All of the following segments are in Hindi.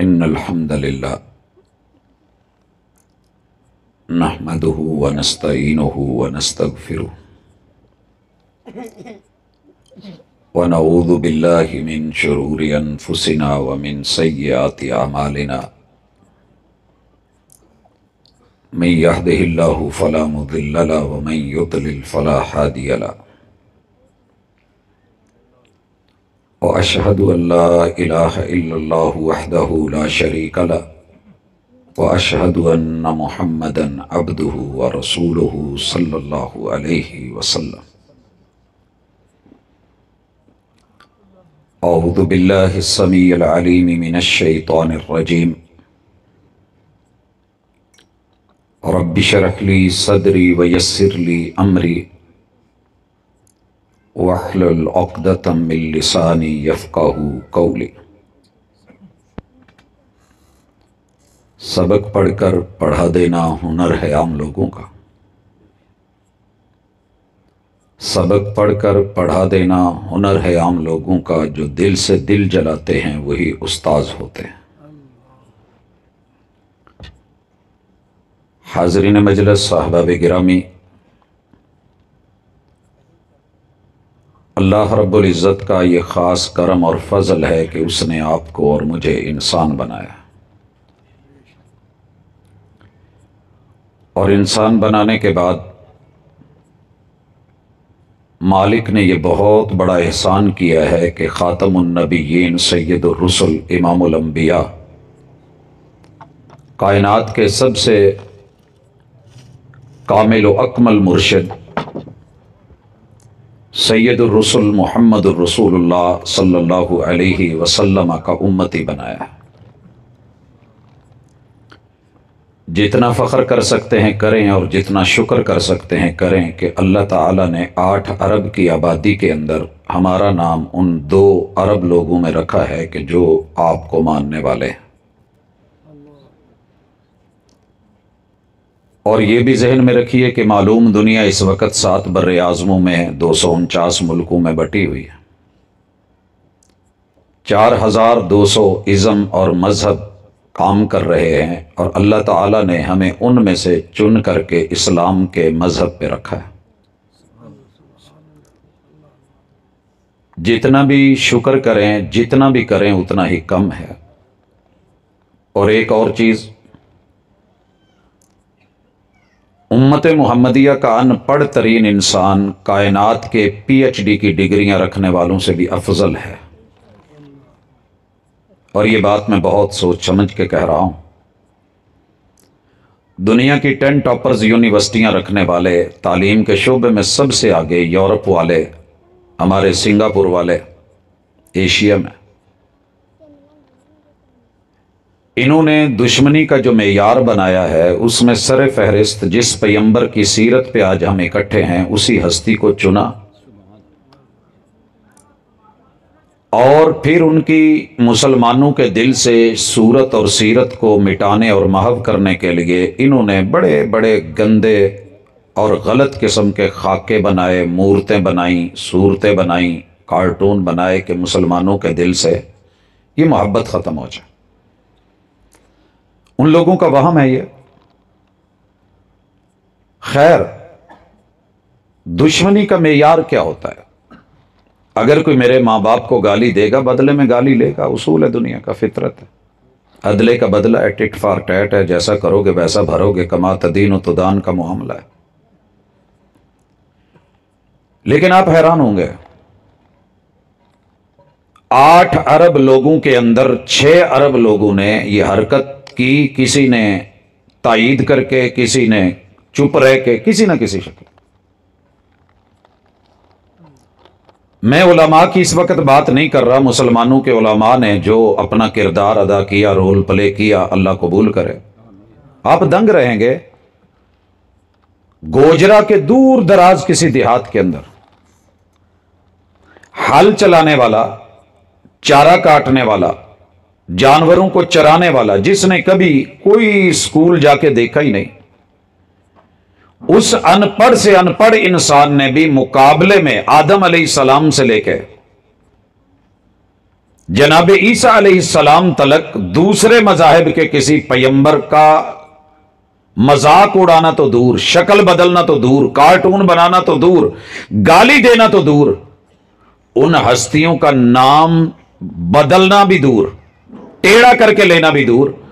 इन्नल हम्दलिल्लाह नहमदुहु व नस्तईनुहु व नस्तगफिरुहु व नऊज़ु बिल्लाहि मिन शुरूरि अनफुसिना व मिन सय्यिआति अमालिना मन यहदिहिल्लाहु फला मुदिल्ल लहु व मन युद्लिल फला हादिय लहु व अशहदु अल्ला इलाहा इल्लल्लाहु वहदहु ला शरीक लहु व अशहदु अन्न मुहम्मदन अब्दुहु व रसूलुहु सल्लल्लाहु अलैहि वसल्लम। औज़ु बिल्लाहि स्समीइल अलीम मिनश शैतानिर रजीम। रब्बि शरह ली सदरी व यस्सिर ली अमरी वहलुल उक़दतम मिन लिसानी यफ़क़हू क़ौली। सबक पढ़कर पढ़ा देना हुनर है आम लोगों का। सबक पढ़कर पढ़ा देना हुनर है आम लोगों का। जो दिल से दिल जलाते हैं वही उस्ताद होते हैं। हाज़रीन मजलिस, साहबाए गिरामी, अल्लाह रब्बुल इज़्ज़त का ये ख़ास करम और फजल है कि उसने आपको और मुझे इंसान बनाया, और इंसान बनाने के बाद मालिक ने ये बहुत बड़ा एहसान किया है कि ख़ातमुन नबिय्यीन सय्यदुर रुसुल इमामुल अंबिया, कायनात के सबसे कामिल व अकमल मुर्शिद सैयदुर रुसुल मुहम्मदुर रसूलुल्लाह सल्लल्लाहु अलैहि वसल्लम का उम्मती बनाया। जितना फ़ख्र कर सकते हैं करें और जितना शुक्र कर सकते हैं करें कि अल्लाह ताला ने 8 अरब की आबादी के अंदर हमारा नाम उन 2 अरब लोगों में रखा है कि जो आपको मानने वाले हैं। और ये भी जहन में रखिए कि मालूम दुनिया इस वक्त 7 बर्रे आज़मों में 249 मुल्कों में बटी हुई है। 4200 इज़्म और मज़हब काम कर रहे हैं और अल्लाह ताला ने हमें उनमें से चुन करके इस्लाम के मज़हब पे रखा है। जितना भी शुक्र करें, जितना भी करें उतना ही कम है। और एक और चीज़, उम्मत मुहम्मदिया का अनपढ़ तरीन इंसान कायनात के PhD की डिग्रियां रखने वालों से भी अफजल है। और ये बात मैं बहुत सोच समझ के कह रहा हूं। दुनिया की 10 टॉपर्स यूनिवर्सिटियां रखने वाले, तालीम के शोबे में सबसे आगे यूरोप वाले, हमारे सिंगापुर वाले, एशिया में, इन्होंने दुश्मनी का जो मेयार बनाया है उसमें सर फहरिस्त जिस पैगंबर की सीरत पे आज हम इकट्ठे हैं उसी हस्ती को चुना, और फिर उनकी मुसलमानों के दिल से सूरत और सीरत को मिटाने और महव करने के लिए इन्होंने बड़े बड़े गंदे और गलत किस्म के खाके बनाए, मूर्तें बनाई, सूरतें बनाई, कार्टून बनाए कि मुसलमानों के दिल से ये मोहब्बत ख़त्म हो जाए। उन लोगों का वहम है ये। खैर, दुश्मनी का मेयार क्या होता है? अगर कोई मेरे माँ बाप को गाली देगा बदले में गाली लेगा, उसूल है दुनिया का, फितरत है। अदले का बदला है, टिट फॉर टैट है, जैसा करोगे वैसा भरोगे, कमा तदीन तुदान का मामला है। लेकिन आप हैरान होंगे, 8 अरब लोगों के अंदर 6 अरब लोगों ने यह हरकत की, किसी ने तायीद करके, किसी ने चुप रह के, किसी ना किसी शक्ल। मैं उलमा की इस वक्त बात नहीं कर रहा, मुसलमानों के उलमा ने जो अपना किरदार अदा किया, रोल प्ले किया, अल्लाह कबूल करे। आप दंग रहेंगे, गोजरा के दूर दराज किसी देहात के अंदर हल चलाने वाला, चारा काटने वाला, जानवरों को चराने वाला, जिसने कभी कोई स्कूल जाके देखा ही नहीं, उस अनपढ़ से अनपढ़ इंसान ने भी मुकाबले में आदम अलैहिस्सलाम से लेकर जनाब ईसा अलैहिस्सलाम तलक दूसरे मजाहिब के किसी पैगंबर का मजाक उड़ाना तो दूर, शक्ल बदलना तो दूर, कार्टून बनाना तो दूर, गाली देना तो दूर, उन हस्तियों का नाम बदलना भी दूर, टेढ़ा करके लेना भी दूर।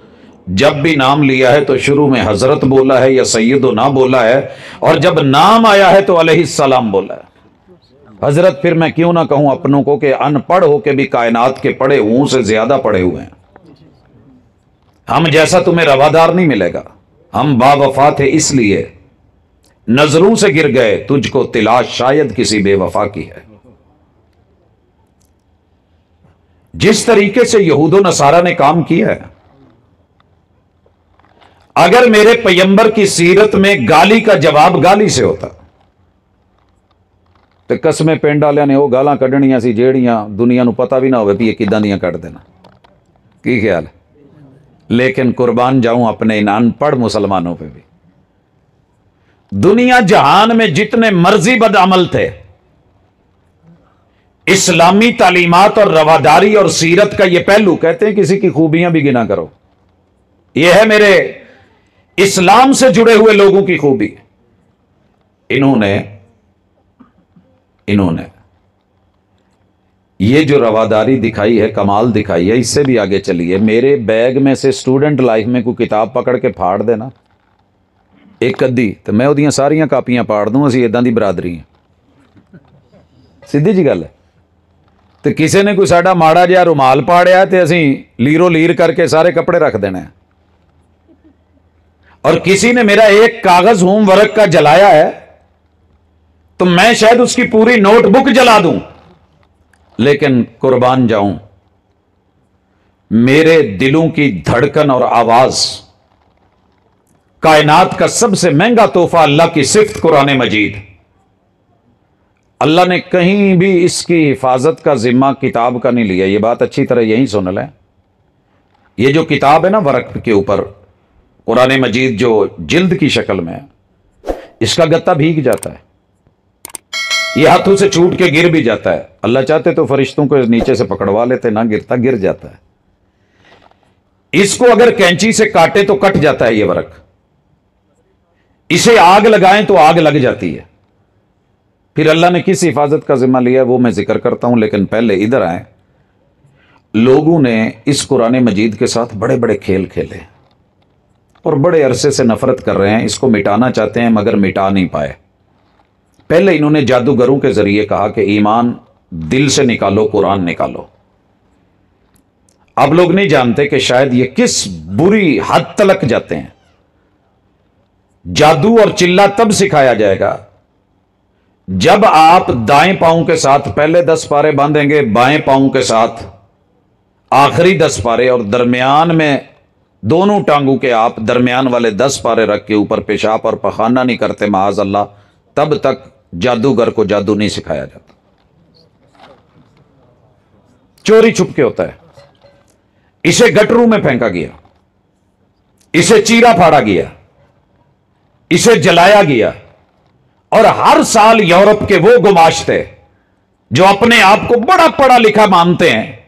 जब भी नाम लिया है तो शुरू में हजरत बोला है या सैयदो ना बोला है, और जब नाम आया है तो अलैहिस्सलाम बोला है। हजरत फिर मैं क्यों ना कहूं अपनों को कि अनपढ़ होके भी कायनात के पढ़े हुओं से ज्यादा पढ़े हुए हैं। हम जैसा तुम्हें रवादार नहीं मिलेगा। हम बावफा थे इसलिए नजरों से गिर गए, तुझको तिलाश शायद किसी बेवफा की है। जिस तरीके से यहूदो नसारा ने काम किया है, अगर मेरे पैगंबर की सीरत में गाली का जवाब गाली से होता तो कसमें पिंड वालियां ने वो गालां कढ़नियां सी जेड़ियां दुनिया नूं पता भी ना होवे भी ये किदां दियां कढ़ देना। की ख्याल है? लेकिन कुर्बान जाऊं अपने इन अनपढ़ मुसलमानों पे भी। दुनिया जहान में जितने मर्जी बदअमल थे, इस्लामी तालीमात और रवादारी और सीरत का यह पहलू, कहते हैं किसी की खूबियां भी गिना करो, यह है मेरे इस्लाम से जुड़े हुए लोगों की खूबी। इन्होंने ये जो रवादारी दिखाई है, कमाल दिखाई है। इससे भी आगे चलिए, मेरे बैग में से स्टूडेंट लाइफ में कोई किताब पकड़ के फाड़ देना एक अद्धी, तो मैं उहदियां सारियां कापियां फाड़ दूं। असीं इदां दी बरादरी है, सीधी जी गल है। तो किसी ने कोई साडा माड़ा जिहा रुमाल पाड़िया तो असीं लीरो लीर करके सारे कपड़े रख देने हैं। और किसी ने मेरा एक कागज होमवर्क का जलाया है तो मैं शायद उसकी पूरी नोटबुक जला दूं। लेकिन कुर्बान जाऊं, मेरे दिलों की धड़कन और आवाज, कायनात का सबसे महंगा तोहफा अल्लाह की सिफ्त कुरान मजीद। अल्लाह ने कहीं भी इसकी हिफाजत का जिम्मा किताब का नहीं लिया। यह बात अच्छी तरह यहीं सुन लें। यह जो किताब है ना वर्क के ऊपर, कुरान मजीद जो जिल्द की शक्ल में है, इसका गत्ता भीग जाता है, ये हाथों से छूट के गिर भी जाता है। अल्लाह चाहते तो फरिश्तों को नीचे से पकड़वा लेते, ना गिरता, गिर जाता है। इसको अगर कैंची से काटे तो कट जाता है ये वर्क। इसे आग लगाएं तो आग लग जाती है। फिर अल्लाह ने किस हिफाजत का जिम्मा लिया वो मैं जिक्र करता हूं, लेकिन पहले इधर आए। लोगों ने इस कुरान मजीद के साथ बड़े बड़े खेल खेले और बड़े अरसे से नफरत कर रहे हैं। इसको मिटाना चाहते हैं मगर मिटा नहीं पाए। पहले इन्होंने जादूगरों के जरिए कहा कि ईमान दिल से निकालो, कुरान निकालो। अब लोग नहीं जानते कि शायद ये किस बुरी हद तक जाते हैं। जादू और चिल्ला तब सिखाया जाएगा जब आप दाएं पांव के साथ पहले 10 पारे बांधेंगे, बाएं पांव के साथ आखिरी 10 पारे, और दरमियान में दोनों टांगों के आप दरमियान वाले 10 पारे रख के ऊपर पेशाब और पखाना नहीं करते माज अल्लाह, तब तक जादूगर को जादू नहीं सिखाया जाता। चोरी छुप के होता है। इसे गटरों में फेंका गया, इसे चीरा फाड़ा गया, इसे जलाया गया। और हर साल यूरोप के वो गुमाश्ते जो अपने आप को बड़ा पढ़ा लिखा मानते हैं,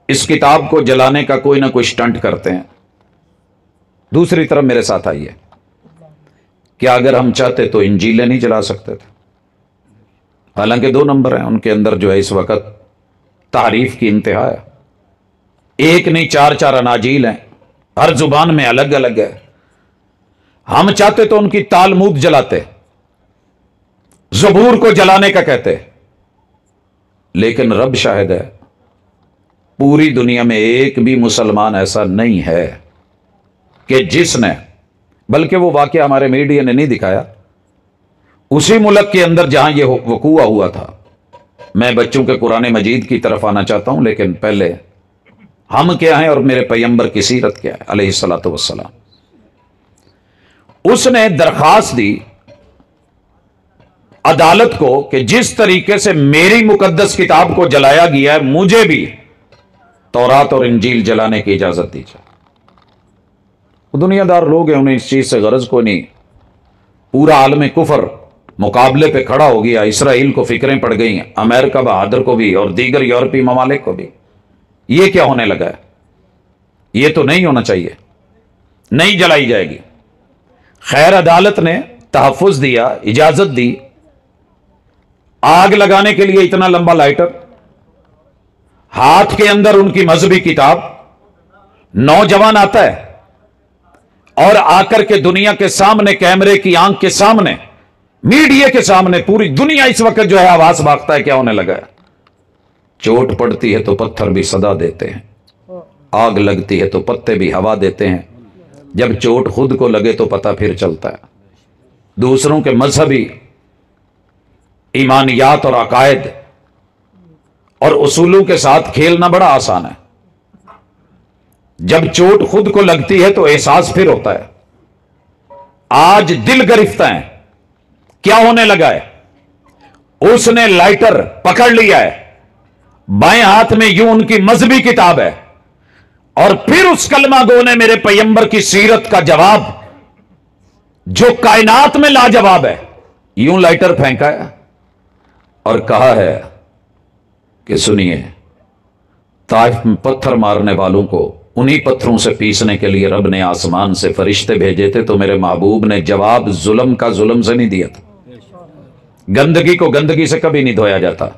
इस किताब को जलाने का कोई ना कोई स्टंट करते हैं। दूसरी तरफ मेरे साथ आइए, क्या अगर हम चाहते तो इंजीलें नहीं जला सकते थे? हालांकि 2 नंबर हैं उनके अंदर जो है इस वक्त तारीफ की इंतहा है। एक नहीं 4-4 अनाजील हैं, हर जुबान में अलग अलग है। हम चाहते तो उनकी तालमूद जलाते, ज़बूर को जलाने का कहते, लेकिन रब शाहिद है पूरी दुनिया में एक भी मुसलमान ऐसा नहीं है कि जिसने, बल्कि वो वाकया हमारे मीडिया ने नहीं दिखाया, उसी मुल्क के अंदर जहां यह वकूआ हुआ था। मैं बच्चों के कुरान मजीद की तरफ आना चाहता हूं, लेकिन पहले हम क्या हैं और मेरे पैगंबर की सीरत क्या है अलैहिस्सलातु वस्सलाम। उसने दरखास्त दी अदालत को कि जिस तरीके से मेरी मुकद्दस किताब को जलाया गया है, मुझे भी तौरात और इंजील जलाने की इजाजत दीजिए। वो दुनियादार लोग हैं, उन्हें इस चीज से गरज को नहीं। पूरा आलम कुफर मुकाबले पे खड़ा हो गया। इसराइल को फिक्रें पड़ गई, अमेरिका बहादुर को भी और दीगर यूरोपीय ममालिक को भी। ये क्या होने लगा है? ये तो नहीं होना चाहिए, नहीं जलाई जाएगी। खैर अदालत ने तहफ़्फ़ुज़ दिया, इजाजत दी। आग लगाने के लिए इतना लंबा लाइटर, हाथ के अंदर उनकी मजहबी किताब। नौजवान आता है और आकर के दुनिया के सामने, कैमरे की आंख के सामने, मीडिया के सामने, पूरी दुनिया इस वक्त जो है आवाज भागता है क्या होने लगा है। चोट पड़ती है तो पत्थर भी सदा देते हैं, आग लगती है तो पत्ते भी हवा देते हैं। जब चोट खुद को लगे तो पता फिर चलता है। दूसरों के मजहबी ईमानियात और अकायद और उसूलों के साथ खेलना बड़ा आसान है। जब चोट खुद को लगती है तो एहसास फिर होता है। आज दिल गिरफ्तार है, क्या होने लगा है? उसने लाइटर पकड़ लिया है, बाएं हाथ में यूं उनकी मजहबी किताब है, और फिर उस कलमा गो ने मेरे पैगंबर की सीरत का जवाब, जो कायनात में लाजवाब है, यूं लाइटर फेंका है और कहा है कि सुनिए, ताइफ में पत्थर मारने वालों को उन्हीं पत्थरों से पीसने के लिए रब ने आसमान से फरिश्ते भेजे थे, तो मेरे महबूब ने जवाब जुल्म का जुल्म से नहीं दिया था। गंदगी को गंदगी से कभी नहीं धोया जाता,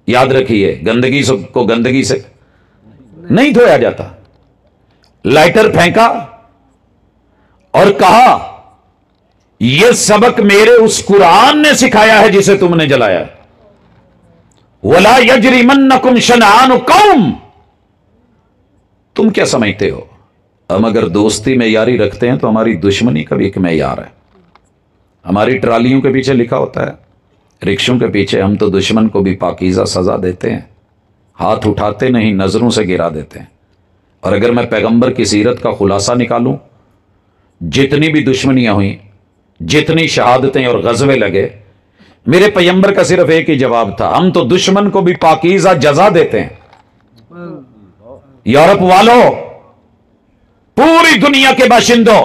याद रखिए, गंदगी को गंदगी से नहीं धोया जाता। लाइटर फेंका और कहा, यह सबक मेरे उस कुरान ने सिखाया है जिसे तुमने जलाया। वला यजरिमन्नकुम शनआन कौम, तुम क्या समझते हो हम अगर दोस्ती में यारी रखते हैं तो हमारी दुश्मनी का भी एक मैयार है। हमारी ट्रालियों के पीछे लिखा होता है, रिक्शों के पीछे, हम तो दुश्मन को भी पाकीज़ा सजा देते हैं, हाथ उठाते नहीं, नजरों से गिरा देते हैं। और अगर मैं पैगंबर की सीरत का खुलासा निकालूं, जितनी भी दुश्मनियां हुई, जितनी शहादतें और गज़वे लगे, मेरे पैगंबर का सिर्फ एक ही जवाब था, हम तो दुश्मन को भी पाकीज़ा जजा देते हैं। यूरोप वालों, पूरी दुनिया के बाशिंदों,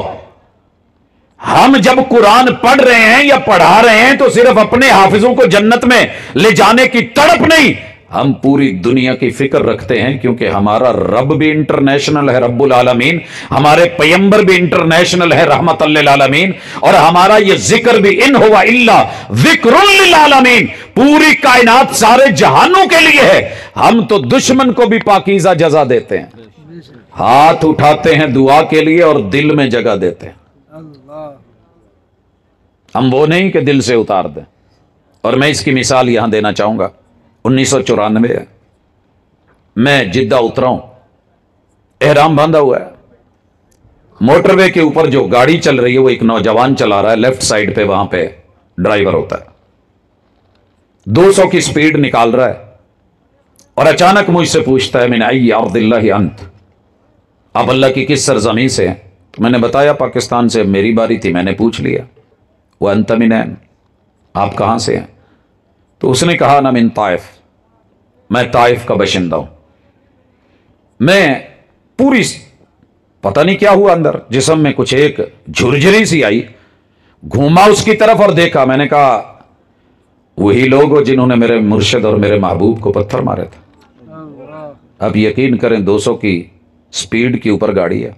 हम जब कुरान पढ़ रहे हैं या पढ़ा रहे हैं तो सिर्फ अपने हाफिजों को जन्नत में ले जाने की तड़प नहीं, हम पूरी दुनिया की फिक्र रखते हैं, क्योंकि हमारा रब भी इंटरनेशनल है, रब्बुल आलमीन, हमारे पैगंबर भी इंटरनेशनल है, रहमतल लिल आलमीन, और हमारा ये जिक्र भी इन हुवा इल्ला जिक्रुल लिल आलमीन, पूरी कायनात सारे जहानों के लिए है। हम तो दुश्मन को भी पाकीज़ा जजा देते हैं, हाथ उठाते हैं दुआ के लिए और दिल में जगह देते हैं। हम वो नहीं कि दिल से उतार दें। और मैं इसकी मिसाल यहां देना चाहूंगा। 1994 है, मैं जिद्दा उतरा हूं, एहराम बांधा हुआ है, मोटरवे के ऊपर जो गाड़ी चल रही है वो एक नौजवान चला रहा है, लेफ्ट साइड पे वहां पे ड्राइवर होता है, 200 की स्पीड निकाल रहा है, और अचानक मुझसे पूछता है, मैंने आई अर्दिल्लाहि अंत, आप अल्लाह की किस सरजमी से हैं? तो मैंने बताया पाकिस्तान से। मेरी बारी थी, मैंने पूछ लिया, वह अंत मिनैन, आप कहां से हैं? तो उसने कहा, ना मिन ताइफ, मैं ताइफ का बशिंदा हूं। मैं पूरी, पता नहीं क्या हुआ अंदर जिस्म में, कुछ एक झुरझुरी सी आई, घूमा उसकी तरफ और देखा, मैंने कहा वही लोग हो जिन्होंने मेरे मुर्शिद और मेरे महबूब को पत्थर मारे थे। अब यकीन करें, 200 की स्पीड के ऊपर गाड़ी है,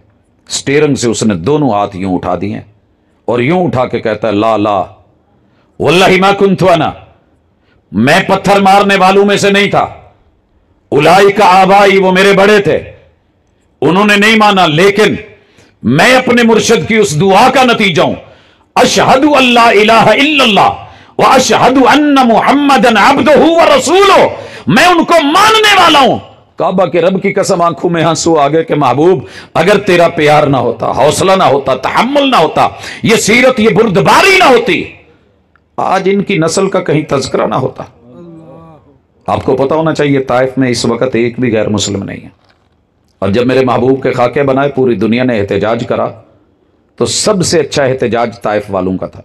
स्टीयरिंग से उसने दोनों हाथ यूं उठा दिए और यूं उठा के कहता है, ला ला वल्लाहि मा कुन्तु अना, मैं पत्थर मारने वालों में से नहीं था। उलाई का आबाई, वो मेरे बड़े थे, उन्होंने नहीं माना, लेकिन मैं अपने मुर्शिद की उस दुआ का नतीजा हूं, अशहदु अल्ला इलाहा इल्लल्लाह व अशहदु अन्ना मुहम्मदन अब्दुहु व रसूलुहु, मैं उनको मानने वाला हूं। काबा के रब की कसम, आंखों में आंसू आ गए कि महबूब, अगर तेरा प्यार ना होता, हौसला ना होता, तहम्मुल ना होता, ये सीरत, ये बुर्दबारी ना होती, आज इनकी नस्ल का कहीं तज़किरा ना होता। आपको पता होना चाहिए, ताइफ में इस वक्त एक भी गैर मुस्लिम नहीं है। और जब मेरे महबूब के खाके बनाए, पूरी दुनिया ने एहतजाज करा, तो सबसे अच्छा एहतजाज ताइफ वालों का था,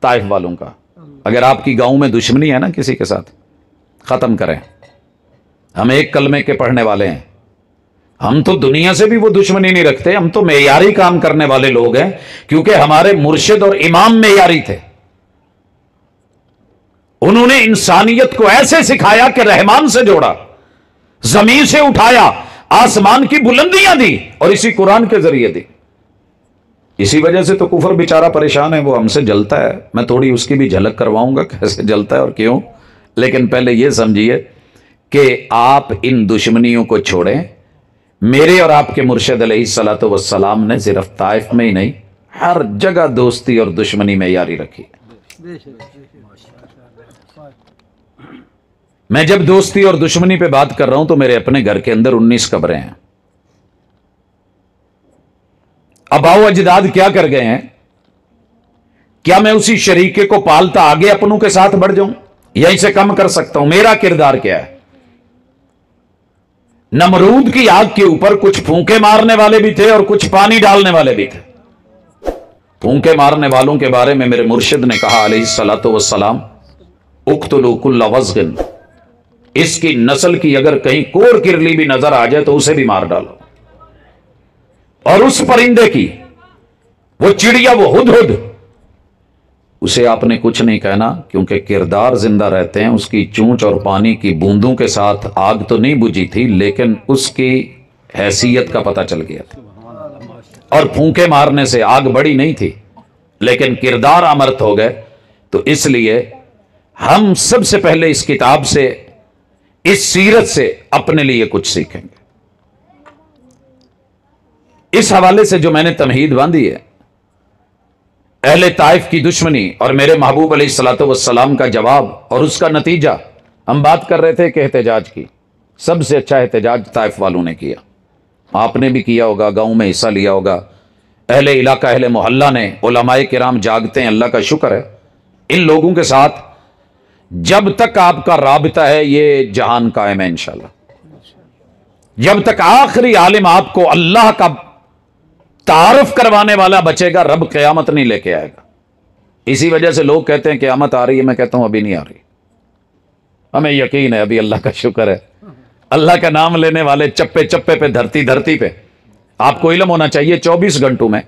ताइफ वालों का। अगर आपकी गांव में दुश्मनी है ना किसी के साथ, खत्म करें। हम एक कलमे के पढ़ने वाले हैं, हम तो दुनिया से भी वो दुश्मनी नहीं रखते, हम तो मेयारी काम करने वाले लोग हैं, क्योंकि हमारे मुर्शिद और इमाम मेयारी थे। उन्होंने इंसानियत को ऐसे सिखाया कि रहमान से जोड़ा, जमीन से उठाया, आसमान की बुलंदियां दी और इसी कुरान के जरिए दी। इसी वजह से तो कुफर बेचारा परेशान है, वो हमसे जलता है। मैं थोड़ी उसकी भी झलक करवाऊंगा कैसे जलता है और क्यों। लेकिन पहले यह समझिए कि आप इन दुश्मनियों को छोड़ें। मेरे और आपके मुर्शिद अलैहिस्सलातु वस्सलाम ने सिर्फ ताइफ में ही नहीं, हर जगह दोस्ती और दुश्मनी में यारी रखी। मैं जब दोस्ती और दुश्मनी पे बात कर रहा हूं तो मेरे अपने घर के अंदर 19 कब्रें हैं। अबाओ अजदाद क्या कर गए हैं? क्या मैं उसी शरीके को पालता आगे अपनों के साथ बढ़ जाऊं या इसे कम कर सकता हूं? मेरा किरदार क्या है? नमरूद की आग के ऊपर कुछ फूंके मारने वाले भी थे और कुछ पानी डालने वाले भी थे। फूंके मारने वालों के बारे में मेरे मुर्शिद ने कहा अलैहिस्सलातु वस्सलाम, उक्तुलू कुल्ला वज़्गिन, इसकी नस्ल की अगर कहीं कोर किरली भी नजर आ जाए तो उसे भी मार डालो। और उस परिंदे की, वो चिड़िया, वो हुदहुद, उसे आपने कुछ नहीं कहना, क्योंकि किरदार जिंदा रहते हैं। उसकी चूंच और पानी की बूंदों के साथ आग तो नहीं बुझी थी, लेकिन उसकी हैसियत का पता चल गया था। और फूंके मारने से आग बड़ी नहीं थी, लेकिन किरदार अमर्त हो गए। तो इसलिए हम सबसे पहले इस किताब से, इस सीरत से अपने लिए कुछ सीखेंगे। इस हवाले से जो मैंने तमहीद बांधी है, अहले ताइफ की दुश्मनी और मेरे महबूब अलैहिस्सलातु वस्सलाम का जवाब और उसका नतीजा। हम बात कर रहे थे कि एहतजाज की, सबसे अच्छा एहतजाज ताइफ वालों ने किया। आपने भी किया होगा, गांव में हिस्सा लिया होगा। अहले इलाका, अहले मोहल्ला ने, उलमाए किराम जागते हैं, अल्लाह का शुक्र है। इन लोगों के साथ जब तक आपका राबिता है, ये जहान कायम है इंशाल्लाह। जब तक आखिरी आलिम आपको अल्लाह का तारुफ करवाने वाला बचेगा, रब क़यामत नहीं लेके आएगा। इसी वजह से लोग कहते हैं क़यामत आ रही है, मैं कहता हूं अभी नहीं आ रही। हमें यकीन है, अभी अल्लाह का शुक्र है। अल्लाह का नाम लेने वाले चप्पे चप्पे पे, धरती पे, आपको इल्म होना चाहिए 24 घंटों में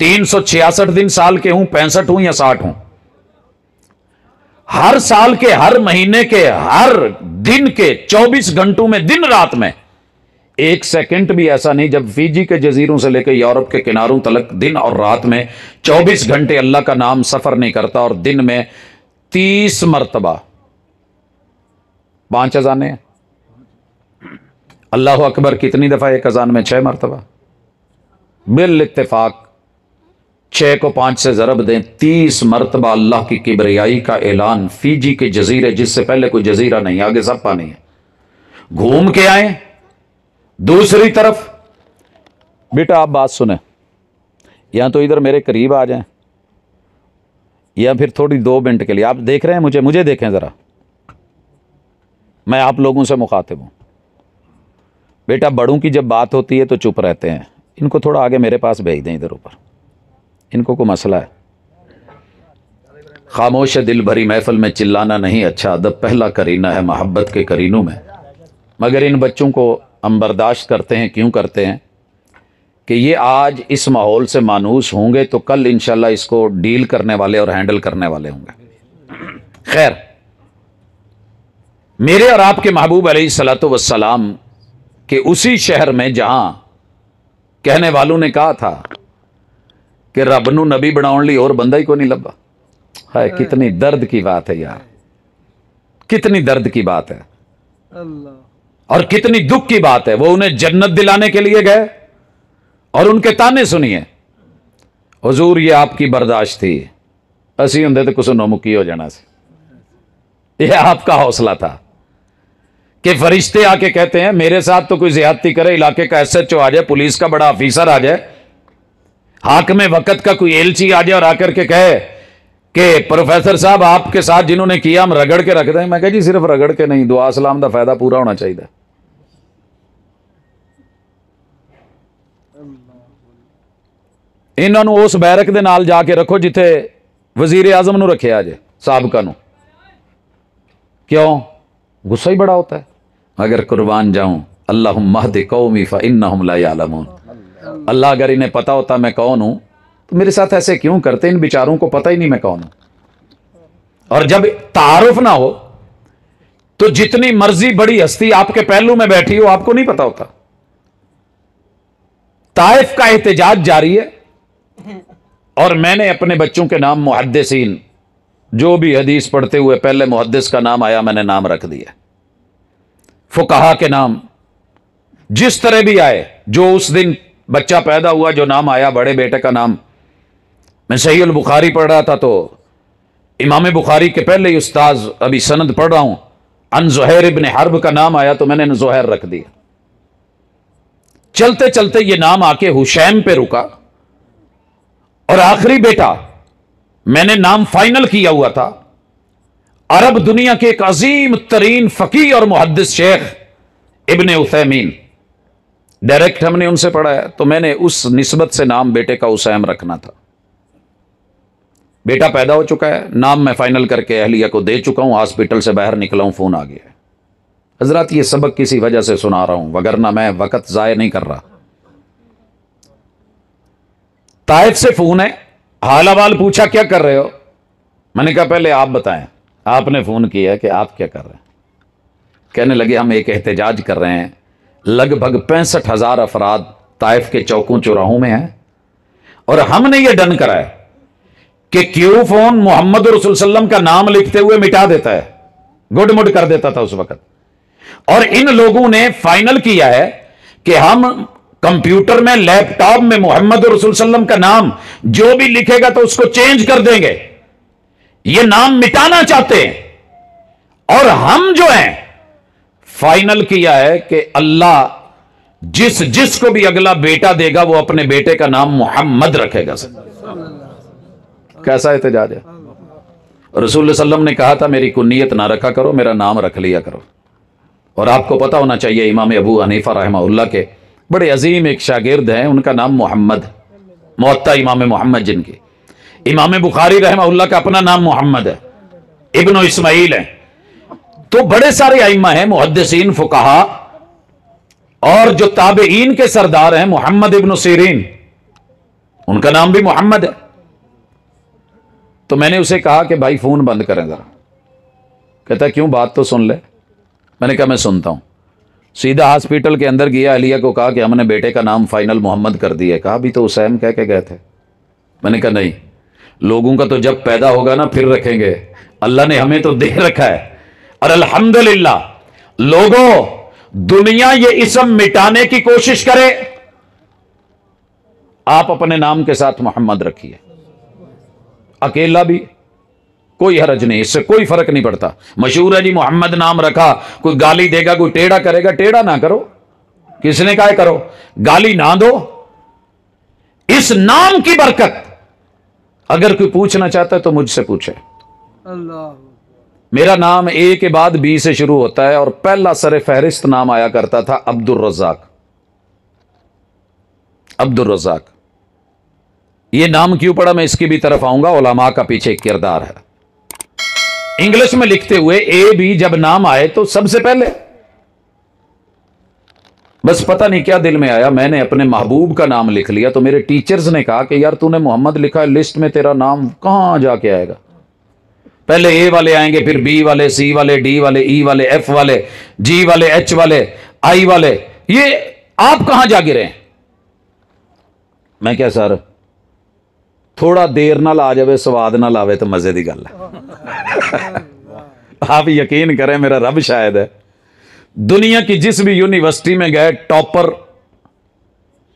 366 दिन साल के हूं, 65 हूं या 60 हूं, हर साल के, हर महीने के, हर दिन के 24 घंटों में, दिन रात में एक सेकंड भी ऐसा नहीं जब फीजी के जजीरों से लेकर यूरोप के किनारों तक दिन और रात में 24 घंटे अल्लाह का नाम सफर नहीं करता। और दिन में 30 मरतबा 5 अजाने हैं। अल्लाह अकबर कितनी दफा एक अजान में? 6 मरतबा। बिल इत्तेफाक 6 को 5 से जरब दें, 30 मरतबा अल्लाह की किबरियाई का ऐलान। फीजी के जजीरे, जिससे पहले कोई जजीरा नहीं, आगे सब पानी है। घूम के आए। दूसरी तरफ बेटा आप बात सुने, या तो इधर मेरे करीब आ जाएं या फिर थोड़ी 2 मिनट के लिए आप देख रहे हैं मुझे देखें जरा, मैं आप लोगों से मुखातिब हूं। बेटा बड़ों की जब बात होती है तो चुप रहते हैं, इनको थोड़ा आगे मेरे पास भेज दें, इधर ऊपर, इनको कोई मसला है। खामोश दिल भरी महफिल में चिल्लाना नहीं अच्छा, अदब पहला करीना है मोहब्बत के करीनों में। मगर इन बच्चों को हम बर्दाश्त करते हैं, क्यों करते हैं कि ये आज इस माहौल से मानूस होंगे तो कल इंशाल्लाह इसको डील करने वाले और हैंडल करने वाले होंगे। खैर, मेरे और आपके महबूब अलैहिस्सलातु वस्सलाम के उसी शहर में जहां कहने वालों ने कहा था कि रब नू नबी बनाउण लई और बंदा ही को नहीं लब्बा। है, कितनी दर्द की बात है यार, कितनी दर्द की बात है अल्लाह। और कितनी दुख की बात है। वो उन्हें जन्नत दिलाने के लिए गए और उनके ताने सुनिए, हुजूर ये आपकी बर्दाश्त थी, असी होंदे तो कुछ नौमुखी हो जाना से। यह आपका हौसला था कि फरिश्ते आके कहते हैं मेरे साथ तो कोई ज्यादती करे, इलाके का SHO आ जाए, पुलिस का बड़ा ऑफिसर आ जाए, हाकिम वक्त का कोई एलची आ जाए और आकर के कहे कि प्रोफेसर साहब आपके साथ जिन्होंने किया हम रगड़ के रख दें। मैं कह जी सिर्फ रगड़ के नहीं, दुआ सलाम का फायदा पूरा होना चाहिए। इन्होंने उस बैरक दे नाल जाके रखो जिथे वजीर आजम नू रखे जे, साबका नू। क्यों? गुस्सा ही बड़ा होता है। अगर कुर्बान जाऊं, अल्लाहुम्मा हदी कौमी फइन्नहुम ला यालमून, अल्लाह अगर इन्हें पता होता मैं कौन हूं तो मेरे साथ ऐसे क्यों करते? इन बेचारों को पता ही नहीं मैं कौन हूं। और जब तारुफ ना हो तो जितनी मर्जी बड़ी हस्ती आपके पहलू में बैठी हो, आपको नहीं पता होता। ताइफ का एहतजाज जारी है, और मैंने अपने बच्चों के नाम मुहद्दिसीन, जो भी हदीस पढ़ते हुए पहले मुहद्दिस का नाम आया मैंने नाम रख दिया। फुकहा के नाम जिस तरह भी आए, जो उस दिन बच्चा पैदा हुआ जो नाम आया, बड़े बेटे का नाम, मैं सहीह अल बुखारी पढ़ रहा था तो इमाम बुखारी के पहले ही उस्ताज, अभी सनद पढ़ रहा हूं, अन ज़ुहैर इब्न हर्ब का नाम आया तो मैंने ज़ुहैर रख दिया। चलते चलते ये नाम आके हुशैम पे रुका, और आखिरी बेटा मैंने नाम फाइनल किया हुआ था, अरब दुनिया के एक अजीम तरीन फकीह और मुहद्दिस शेख इब्ने उथैमीन, डायरेक्ट हमने उनसे पढ़ा है, तो मैंने उस निस्बत से नाम बेटे का हुसैम रखना था। बेटा पैदा हो चुका है, नाम मैं फाइनल करके अहलिया को दे चुका हूं, हॉस्पिटल से बाहर निकला हूं, फोन आ गया है। हजरत ये सबक किसी वजह से सुना रहा हूं, वगरना मैं वक्त जाया नहीं कर रहा। ताइफ से फोन है, हाल अहवाल पूछा, क्या कर रहे हो? मैंने कहा पहले आप बताएं, आपने फोन किया कि आप क्या कर रहे हैं? कहने लगे हम एक एहतजाज कर रहे हैं, लगभग 65,000 अफराद ताइफ के चौकों चौराहों में हैं, और हमने ये डन करा है कि क्यों फोन मोहम्मद रसूल सल्लम का नाम लिखते हुए मिटा देता है, गुडमुड कर देता था उस वक्त। और इन लोगों ने फाइनल किया है कि हम कंप्यूटर में, लैपटॉप में मोहम्मद रसूल सल्लम का नाम जो भी लिखेगा तो उसको चेंज कर देंगे, ये नाम मिटाना चाहते हैं। और हम जो हैं फाइनल किया है कि अल्लाह जिसको भी अगला बेटा देगा वो अपने बेटे का नाम मोहम्मद रखेगा। कैसा एहतजाज है? रसूल सल्लम ने कहा था मेरी कुन्नियत ना रखा करो, मेरा नाम रख लिया करो। और आपको पता होना चाहिए इमाम अबू हनीफा रहमहुल्लाह के बड़े अजीम एक शागिर्द हैं, उनका नाम मोहम्मद, मुअत्ता इमाम मोहम्मद जिनकी। इमाम बुखारी रहमहुल्लाह का अपना नाम मोहम्मद है, इब्न इस्माइल है। तो बड़े सारे आइम्मा हैं, मुहद्दिसीन, फुकहा, और जो ताबईन के सरदार हैं मोहम्मद इब्न सीरीन, उनका नाम भी मोहम्मद है। तो मैंने उसे कहा कि भाई फोन बंद करें जरा। कहता क्यों, बात तो सुन ले। मैंने कहा मैं सुनता हूं। सीधा हॉस्पिटल के अंदर गया, अलिया को कहा कि हमने बेटे का नाम फाइनल मोहम्मद कर दिया। कहा अभी तो हुसैन कह के गए थे। मैंने कहा नहीं, लोगों का तो जब पैदा होगा ना फिर रखेंगे, अल्लाह ने हमें तो दे रखा है। और अल्हम्दुलिल्लाह लोगों, दुनिया ये इसम मिटाने की कोशिश करे, आप अपने नाम के साथ मोहम्मद रखिए, अकेला भी कोई हरज नहीं, इससे कोई फर्क नहीं पड़ता। मशहूर है जी मोहम्मद नाम रखा, कोई गाली देगा, कोई टेढ़ा करेगा, टेढ़ा ना करो, किसने कहा करो, गाली ना दो। इस नाम की बरकत अगर कोई पूछना चाहता है तो मुझसे पूछे। मेरा नाम ए के बाद बी से शुरू होता है, और पहला सरे फहरिस्त नाम आया करता था अब्दुल रज़ाक। अब्दुल रज़ाक ये नाम क्यों पड़ा, मैं इसकी भी तरफ आऊंगा, उलमा का पीछे एक किरदार है। इंग्लिश में लिखते हुए ए बी जब नाम आए तो सबसे पहले बस पता नहीं क्या दिल में आया, मैंने अपने महबूब का नाम लिख लिया। तो मेरे टीचर्स ने कहा कि यार तूने मोहम्मद लिखा है, लिस्ट में तेरा नाम कहां जाके आएगा, पहले ए वाले आएंगे, फिर बी वाले, सी वाले, डी वाले, ई वाले, एफ वाले, जी वाले, एच वाले, आई वाले, ये आप कहां जा गिरे? मैं क्या सर, थोड़ा देर ना आ जावे स्वाद ना लावे तो मजे की गल है। आप यकीन करें, मेरा रब शायद है, दुनिया की जिस भी यूनिवर्सिटी में गए टॉपर,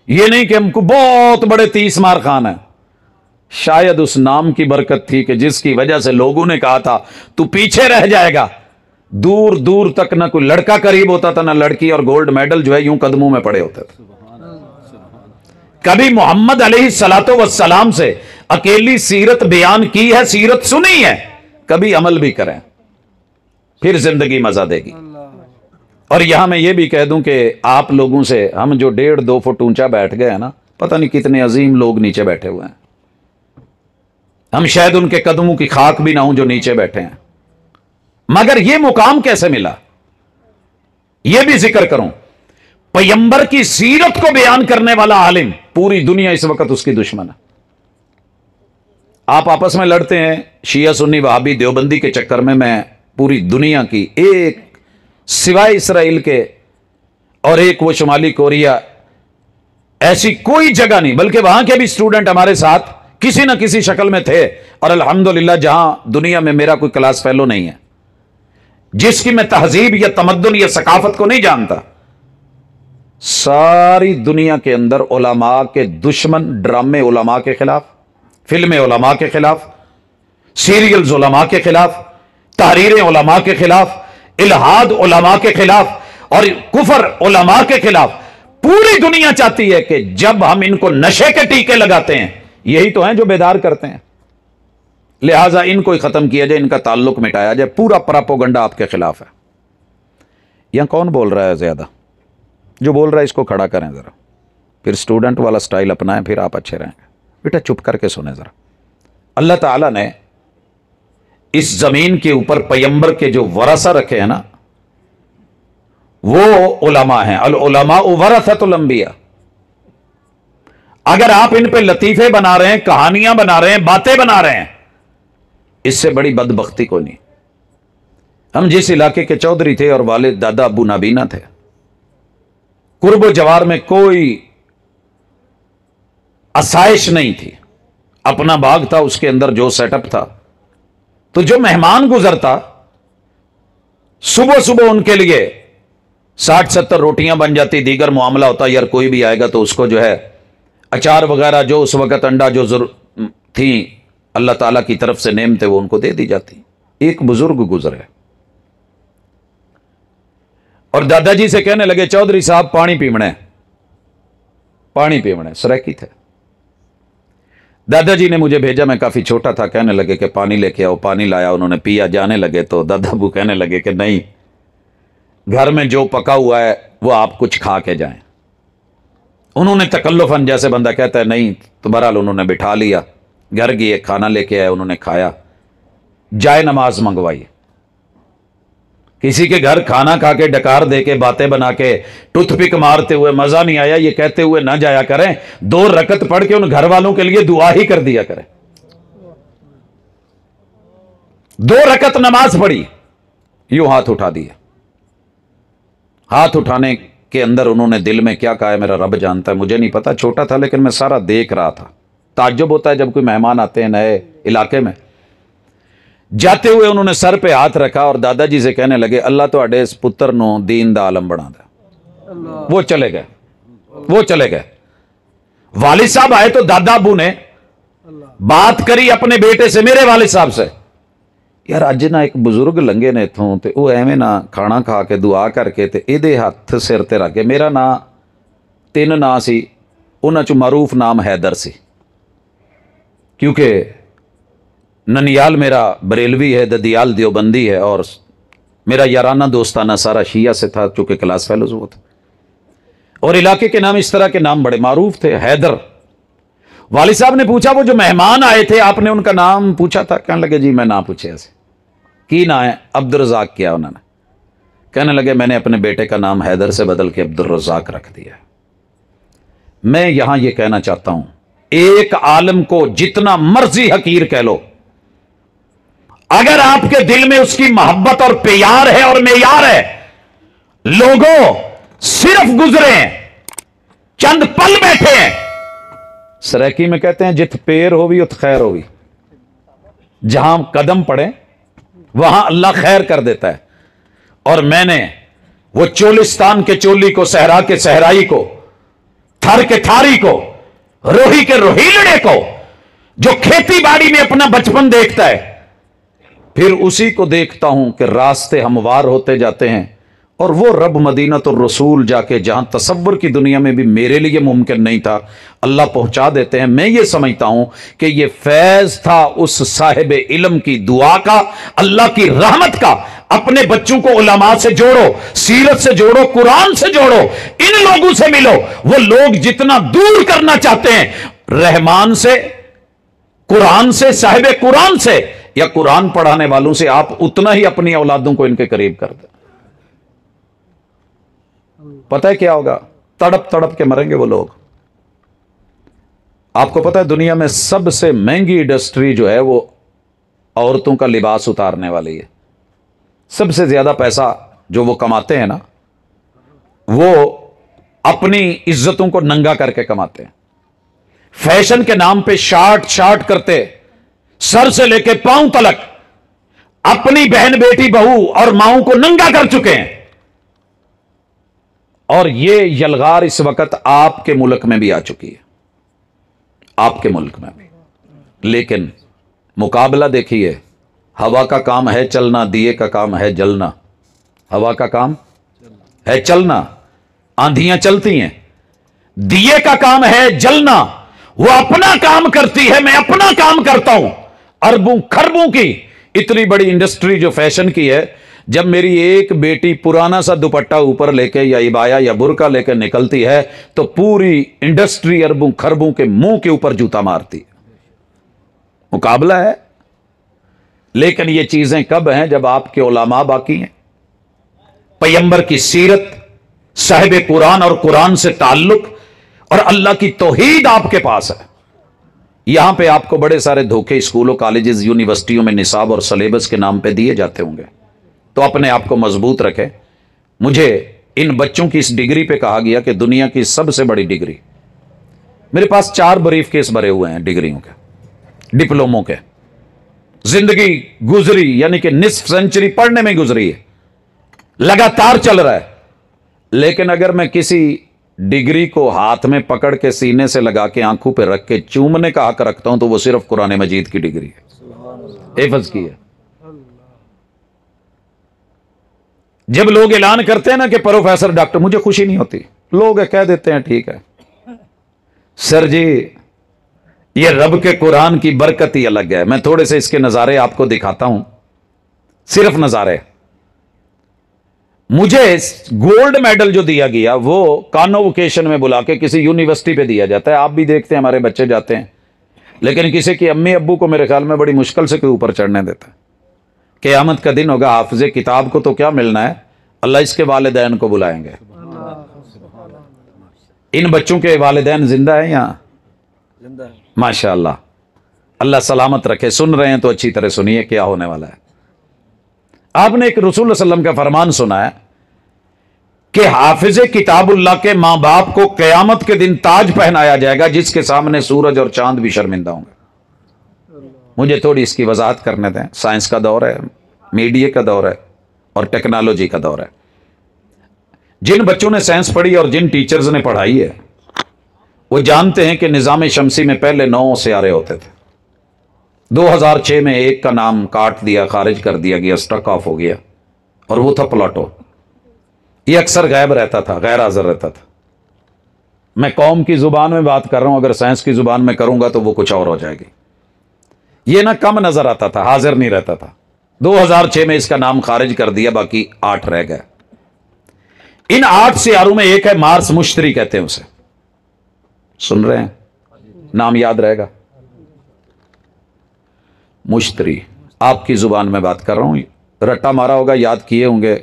ये नहीं कि हमको बहुत बड़े 30 मार खान है, शायद उस नाम की बरकत थी कि जिसकी वजह से लोगों ने कहा था तू पीछे रह जाएगा। दूर दूर तक ना कोई लड़का करीब होता था ना लड़की, और गोल्ड मेडल जो है यूं कदमों में पड़े होते थे। कभी मोहम्मद अलैहिस्सलातो वस्सलाम से अकेली सीरत बयान की है, सीरत सुनी है, कभी अमल भी करें, फिर जिंदगी मजा देगी। और यहां मैं ये भी कह दूं कि आप लोगों से हम जो 1.5-2 फुट ऊंचा बैठ गए हैं ना, पता नहीं कितने अजीम लोग नीचे बैठे हुए हैं, हम शायद उनके कदमों की खाक भी ना हो जो नीचे बैठे हैं। मगर यह मुकाम कैसे मिला, यह भी जिक्र करूं। पैगंबर की सीरत को बयान करने वाला आलिम, पूरी दुनिया इस वक्त उसकी दुश्मन है। आप आपस में लड़ते हैं, शिया सुन्नी वहाबी देवबंदी के चक्कर में। मैं पूरी दुनिया की एक सिवाय इसराइल के और एक वो शुमाली कोरिया, ऐसी कोई जगह नहीं, बल्कि वहां के भी स्टूडेंट हमारे साथ किसी ना किसी शक्ल में थे। और अल्हम्दुलिल्लाह जहां दुनिया में मेरा कोई क्लास फेलो नहीं है जिसकी मैं तहजीब या तमद्दुन या सकाफत को नहीं जानता, सारी दुनिया के अंदर उलमा के दुश्मन, ड्रामे उलमा के खिलाफ, फिल्में उलमा के खिलाफ, सीरियल्स उलमा के खिलाफ, तहरीरें उलमा के खिलाफ, इल्हाद उलमा के खिलाफ और कुफर उलमा के खिलाफ। पूरी दुनिया चाहती है कि जब हम इनको नशे के टीके लगाते हैं, यही तो हैं जो बेदार करते हैं, लिहाजा इनको ही खत्म किया जाए, इनका ताल्लुक मिटाया जाए। पूरा प्रोपेगेंडा आपके खिलाफ है। यहां कौन बोल रहा है ज्यादा? जो बोल रहा है इसको खड़ा करें जरा, फिर स्टूडेंट वाला स्टाइल अपनाएं, फिर आप अच्छे रहेंगे। बेटा चुप करके सुने जरा। अल्लाह ताला ने इस जमीन के ऊपर पैगंबर के जो वरसा रखे हैं ना, वो उलमा हैं। अल उलमा वरसतुल अंबिया। अगर आप इन पे लतीफे बना रहे हैं, कहानियां बना रहे हैं, बातें बना रहे हैं, इससे बड़ी बदबख्ती को नहीं। हम जिस इलाके के चौधरी थे और वालिद दादा अबू नाबीना थे, कुर्बो जवार में कोई आसाइश नहीं थी, अपना बाग था, उसके अंदर जो सेटअप था, तो जो मेहमान गुजरता सुबह सुबह उनके लिए 60-70 रोटियां बन जाती, दीगर मामला होता यार कोई भी आएगा तो उसको जो है अचार वगैरह जो उस वक्त अंडा जो थी अल्लाह ताला की तरफ से नेमतें वो उनको दे दी जाती। एक बुजुर्ग गुजरे और दादाजी से कहने लगे चौधरी साहब पानी पीवणे, पानी पीवणे। सराकी थे। दादाजी ने मुझे भेजा, मैं काफी छोटा था, कहने लगे कि पानी लेके आओ। पानी लाया, उन्होंने पिया, जाने लगे तो दादा अबू कहने लगे कि नहीं, घर में जो पका हुआ है वो आप कुछ खा के जाएं। उन्होंने तकल्लुफन, जैसे बंदा कहता है नहीं, तो बहरहाल उन्होंने बिठा लिया, घर गए, खाना लेके आए, उन्होंने खाया, जाए नमाज मंगवाई। किसी के घर खाना खा के डकार दे के बातें बना के टूथपिक मारते हुए मजा नहीं आया ये कहते हुए ना जाया करें। 2 रकत पढ़ के उन घर वालों के लिए दुआ ही कर दिया करें। 2 रकत नमाज पढ़ी, यूं हाथ उठा दिया। हाथ उठाने के अंदर उन्होंने दिल में क्या कहा है मेरा रब जानता है, मुझे नहीं पता, छोटा था लेकिन मैं सारा देख रहा था। ताज्जुब होता है जब कोई मेहमान आते हैं नए इलाके में। जाते हुए उन्होंने सर पे हाथ रखा और दादाजी से कहने लगे अल्लाह तुहाडे इस पुत्र नो दीन दा आलम बना दे। वो चले गए, वो चले गए। वालिद साहब आए तो दादा अबू ने बात करी अपने बेटे से, मेरे वालिद साहब से, यार अज ना एक बुजुर्ग लंघे ने इथों ते वो एवें ना खाना खा के दुआ करके ते इहदे हत्थ सिर ते रख के, मेरा ना 3 नां सी, उन्हां चों मारूफ नाम हैदर सी, क्योंकि ननियाल मेरा बरेलवी है, ददियाल देवबंदी है और मेरा याराना दोस्ताना सारा शिया से था, चूंकि क्लास फेलोज वो थे और इलाके के नाम इस तरह के नाम बड़े मारूफ थे, हैदर। वालिद साहब ने पूछा वो जो मेहमान आए थे आपने उनका नाम पूछा था? कहने लगे जी मैं ना पूछे ऐसे। की ना है? अब्दुल रज़ाक किया उन्होंने। कहने लगे मैंने अपने बेटे का नाम हैदर से बदल के अब्दुल रज़ाक रख दिया। मैं यहां यह कहना चाहता हूं, एक आलम को जितना मर्जी हकीर कह लो, अगर आपके दिल में उसकी मोहब्बत और प्यार है और मेयार है, लोगों सिर्फ गुजरे हैं, चंद पल बैठे हैं। सराकी में कहते हैं जित पेर होवी उत खैर होवी, जहां कदम पड़े वहां अल्लाह खैर कर देता है। और मैंने वो चोलिस्तान के चोली को, सहरा के सहराई को, थर के थारी को, रोही के रोहीलड़े को, जो खेती बाड़ी में अपना बचपन देखता है, फिर उसी को देखता हूं कि रास्ते हमवार होते जाते हैं और वो रब मदीनतुर रसूल जाके जहां तसव्वुर की दुनिया में भी मेरे लिए मुमकिन नहीं था, अल्लाह पहुंचा देते हैं। मैं ये समझता हूं कि ये फैज था उस साहिब इल्म की दुआ का, अल्लाह की रहमत का। अपने बच्चों को उलमा से जोड़ो, सीरत से जोड़ो, कुरान से जोड़ो, इन लोगों से मिलो। वो लोग जितना दूर करना चाहते हैं रहमान से, कुरान से, साहिब कुरान से या कुरान पढ़ाने वालों से, आप उतना ही अपनी औलादों को इनके करीब कर दें। पता है क्या होगा? तड़प तड़प के मरेंगे वो लोग। आपको पता है दुनिया में सबसे महंगी इंडस्ट्री जो है वो औरतों का लिबास उतारने वाली है। सबसे ज्यादा पैसा जो वो कमाते हैं ना, वो अपनी इज्जतों को नंगा करके कमाते हैं। फैशन के नाम पे शार्ट करते, सर से लेके पांव तलक अपनी बहन बेटी बहू और माओं को नंगा कर चुके हैं। और ये यलगार इस वक्त आपके मुल्क में भी आ चुकी है, आपके मुल्क में भी। लेकिन मुकाबला देखिए, हवा का काम है चलना, दिए का काम है जलना। हवा का काम है चलना, आंधियां चलती हैं। दिए का काम है जलना, वो अपना काम करती है, मैं अपना काम करता हूं। अरबों खरबों की इतनी बड़ी इंडस्ट्री जो फैशन की है, जब मेरी एक बेटी पुराना सा दुपट्टा ऊपर लेके या इबाया या बुरका लेके निकलती है तो पूरी इंडस्ट्री अरबों खरबों के मुंह के ऊपर जूता मारती है। मुकाबला है। लेकिन ये चीजें कब हैं? जब आपके उलमा बाकी हैं, पैगंबर की सीरत, साहिब कुरान और कुरान से ताल्लुक और अल्लाह की तौहीद आपके पास है। यहां पे आपको बड़े सारे धोखे स्कूलों, कॉलेजेस, यूनिवर्सिटियों में निसाब और सिलेबस के नाम पे दिए जाते होंगे, तो अपने आप को मजबूत रखें। मुझे इन बच्चों की इस डिग्री पे कहा गया कि दुनिया की सबसे बड़ी डिग्री, मेरे पास 4 ब्रीफ केस भरे हुए हैं डिग्रियों के, डिप्लोमों के। जिंदगी गुजरी यानी कि निस्फ सेंचुरी पढ़ने में गुजरी है, लगातार चल रहा है। लेकिन अगर मैं किसी डिग्री को हाथ में पकड़ के सीने से लगा के आंखों पे रख के चूमने का हक रखता हूं तो वो सिर्फ कुरान मजीद की डिग्री है, हिफ्ज़ की है। जब लोग ऐलान करते हैं ना कि प्रोफेसर डॉक्टर, मुझे खुशी नहीं होती। लोग कह देते हैं ठीक है सर जी, ये रब के कुरान की बरकत ही अलग है। मैं थोड़े से इसके नजारे आपको दिखाता हूं, सिर्फ नजारे। मुझे गोल्ड मेडल जो दिया गया वो कॉन्वोकेशन में बुला के किसी यूनिवर्सिटी पे दिया जाता है। आप भी देखते हैं, हमारे बच्चे जाते हैं, लेकिन किसी की अम्मी अब्बू को मेरे ख्याल में बड़ी मुश्किल से कोई ऊपर चढ़ने देता है। क़यामत का दिन होगा, हाफिज़े किताब को तो क्या मिलना है, अल्लाह इसके वालिदैन को बुलाएंगे। इन बच्चों के वालिदैन जिंदा है यहाँ? माशाअल्लाह, अल्लाह सलामत रखे। सुन रहे हैं तो अच्छी तरह सुनिए क्या होने वाला है। आपने एक रसूल सल्लम का फरमान सुना है कि हाफिज़े किताबुल्लाह के मां बाप को क़यामत के दिन ताज पहनाया जाएगा जिसके सामने सूरज और चांद भी शर्मिंदा होंगे। मुझे थोड़ी इसकी वजाहत करने दें। साइंस का दौर है, मीडिया का दौर है और टेक्नोलॉजी का दौर है। जिन बच्चों ने साइंस पढ़ी और जिन टीचर्स ने पढ़ाई है वो जानते हैं कि निज़ाम शमसी में पहले 9 सियारे होते थे। 2006 में एक का नाम काट दिया, खारिज कर दिया गया, स्टक ऑफ हो गया, और वो था प्लूटो। ये अक्सर गायब रहता था, गैर हाजिर रहता था। मैं कौम की जुबान में बात कर रहा हूं, अगर साइंस की जुबान में करूंगा तो वो कुछ और हो जाएगी। ये ना कम नजर आता था, हाजिर नहीं रहता था। 2006 में इसका नाम खारिज कर दिया, बाकी 8 रह गए। इन 8 सियारों में एक है मार्स, मुश्तरी कहते हैं उसे। सुन रहे हैं? नाम याद रहेगा, मुश्तरी। आपकी जुबान में बात कर रहा हूं, रट्टा मारा होगा, याद किए होंगे,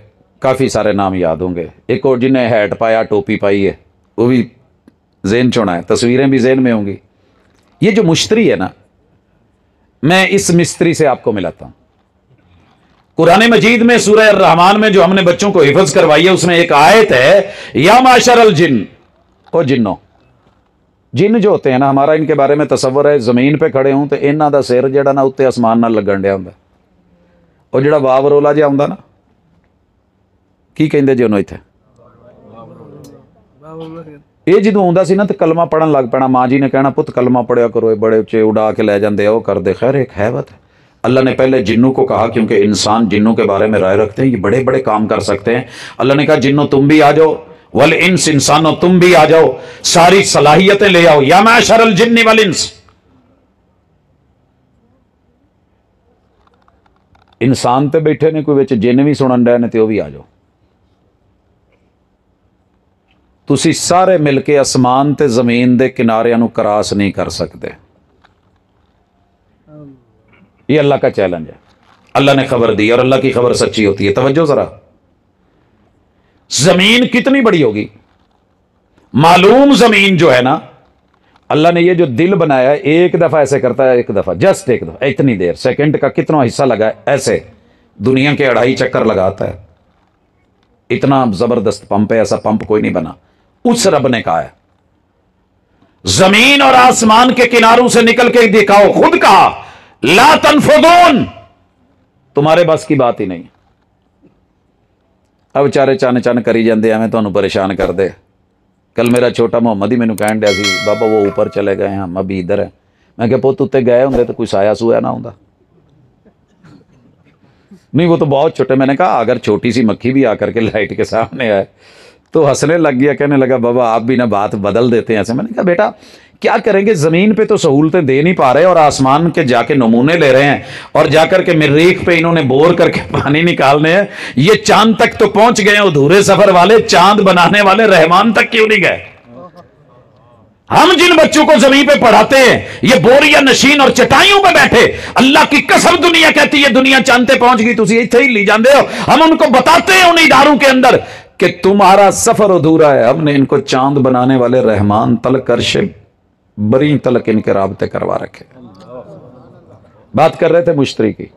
काफी सारे नाम याद होंगे। एक और जिन्हें हैट पाया, टोपी पाई है, वो भी ज़हन चुना है, तस्वीरें भी ज़हन में होंगी। ये जो मुश्तरी है ना, मैं इस मिस्त्री से आपको मिलाता हूं। कुरान मजीद में सूरह रहमान में जो हमने बच्चों को हिफ्ज़ करवाई है, उसमें एक आयत है, या माशरल जिन, ओ जिन्नो। जिन जो होते हैं ना, हमारा इनके बारे में तसव्वुर है, जमीन पे खड़े हों तो इन्हां दा सिर जिहड़ा ना उत्ते आसमान नाल लगन डिया हुंदा, और जिहड़ा वावरोला जिहा आउंदा ना, की कहिंदे जी उहनूं इत्थे, ये जदों आउंदा सी ना तो कलमा पढ़न लग पैना। माँ जी ने कहना पुत कलमा पढ़िया करो, ये बड़े उच्चे उड़ा के ले जाते, वो करते। खैर एक हैबत है। अल्लाह ने पहले जिन्नों को कहा, क्योंकि इंसान जिन्नों के बारे में राय रखते हैं, ये बड़े बड़े काम कर सकते हैं। अल्लाह ने कहा जिन्नों तुम भी आ जाओ, वल इंस इंसानो तुम भी आ जाओ, सारी सलाहियतें ले आओ। या माशरल जिन्नि वल इंस, इंसान ते बैठे ने, कोई विच जिन्न भी सुनन डे ने, ते वो भी आ जाओ। तुसी सारे मिलके आसमान ते जमीन दे किनारियां नूं क्रॉस नहीं कर सकते। ये अल्लाह का चैलेंज है। अल्लाह ने खबर दी और अल्लाह की खबर सच्ची होती है। तवज्जो जरा, जमीन कितनी बड़ी होगी मालूम। जमीन जो है ना, अल्लाह ने ये जो दिल बनाया है, एक दफा ऐसे करता है, एक दफा, जस्ट एक दफा, इतनी देर, सेकंड का कितना हिस्सा लगा है, ऐसे दुनिया के 2.5 चक्कर लगाता है। इतना जबरदस्त पंप है, ऐसा पंप कोई नहीं बना। उस रब ने कहा है जमीन और आसमान के किनारों से निकल के दिखाओ, खुद कहा ला तनफुदून, तुम्हारे बस की बात ही नहीं। अब बेचारे चन चन करी जाते एवं तुहानू परेशान कर दे। कल मेरा छोटा मोहम्मद ही मैनू कहन दिया सी, बाबा वो ऊपर चले गए, हम अभी इधर है। मैं क्या पुत उत्ते गए होंगे तो कोई साया सूया ना होंगे। नहीं वो तो बहुत छोटे। मैंने कहा अगर छोटी सी मक्खी भी आकर के लाइट के सामने आए तो हंसने लग गया, कहने लगा बाबा आप भी ना बात बदल देते हैं ऐसे। मैंने कहा बेटा क्या करेंगे, ज़मीन पे तो सहूलतें दे नहीं पा रहे और आसमान के जाके नमूने ले रहे हैं और जाकर के मरीख पे इन्होंने बोर करके पानी निकालने हैं। ये चांद तक तो पहुंच गए अधूरे सफर वाले, चांद बनाने वाले रहमान तक क्यों नहीं गए? हम जिन बच्चों को जमीन पे पढ़ाते हैं ये बोरिया नशीन और चटाइयों पे बैठे, अल्लाह की कसम दुनिया कहती है दुनिया चांद पे पहुंच गई, तुम इत्थे ही ली जाते हो। हम उनको बताते हैं उन इदारों के अंदर कि तुम्हारा सफर अधूरा है। हमने इनको चांद बनाने वाले रहमान तलक अर्श बरी तलक इनके राबते करवा रखे। बात कर रहे थे मुश्तरी की।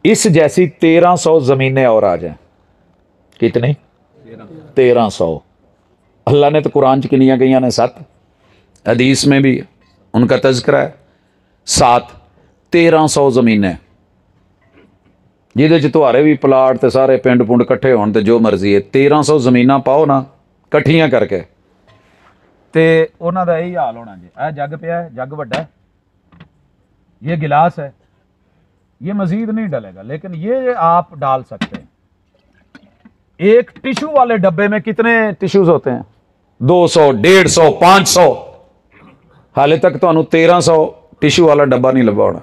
इस जैसी 1300 जमीनें और आ जाएं। कितनी? 1300। अल्लाह ने तो कुरान च किनियां गई ने 7, हदीस में भी उनका तज़किरा है 7। 1300 जमीनें जिहदे च तुहारे भी प्लाट ते सारे पिंड पुंड कट्ठे होण ते जो मर्जी है। 1300 जमीनां पाओ ना कट्ठियां करके ते उन्हां दा यही हाल होना जी। यह जग पिया है, जग वड्डा है, ये गिलास है, ये मजीद नहीं डलेगा, लेकिन ये आप डाल सकते हैं। एक टिश्यू वाले डब्बे में कितने टिश्यूज होते हैं? 200, 150, 500। हाले तक तो 1300 टिश्यू वाला डब्बा नहीं लगा होना।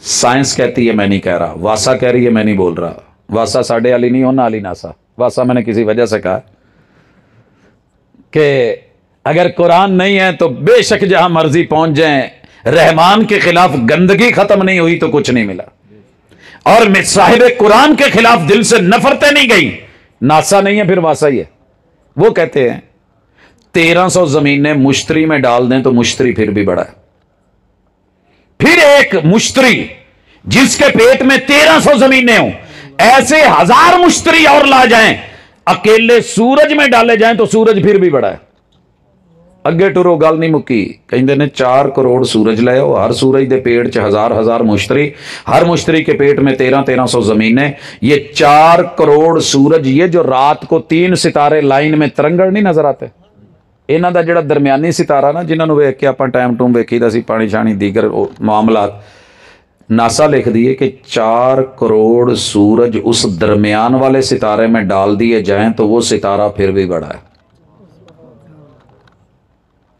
साइंस कहती है, मैं नहीं कह रहा, वासा कह रही है, मैं नहीं बोल रहा। वासा साढ़े वाली नहीं होना, अली नासा। वासा मैंने किसी वजह से कहा कि अगर कुरान नहीं है तो बेशक जहां मर्जी पहुंच जाएं, रहमान के खिलाफ गंदगी खत्म नहीं हुई तो कुछ नहीं मिला। और साहिब कुरान के खिलाफ दिल से नफरतें नहीं गई, नासा नहीं है फिर वासा ही है। वो कहते हैं 1300 जमीनें मुश्तरी में डाल दें तो मुश्तरी फिर भी बड़ा है। फिर एक मुश्तरी जिसके पेट में 1300 जमीनें हों, ऐसे 1000 मुश्तरी और ला जाएं, अकेले सूरज में डाले जाएं तो सूरज फिर भी बड़ा है। अगे टुरो गल नहीं मुक्की, कहते ने 4 करोड़ सूरज ले आओ, हर सूरज के पेट च 1000 मुश्तरी, हर मुश्तरी के पेट में 1300 जमीनें। ये 4 करोड़ सूरज, ये जो रात को 3 सितारे लाइन में तरंगड़ नहीं नजर आते, इन्हां दा जिहड़ा दरमियानी सितारा ना, जिन्होंने वेख के आपां टाइम टूम वेखीदा सी, पानी शानी दीगर मामला, नासा लिख दिए कि 4 करोड़ सूरज उस दरमियान वाले सितारे में डाल दिए जाएं तो वो सितारा फिर भी बड़ा है।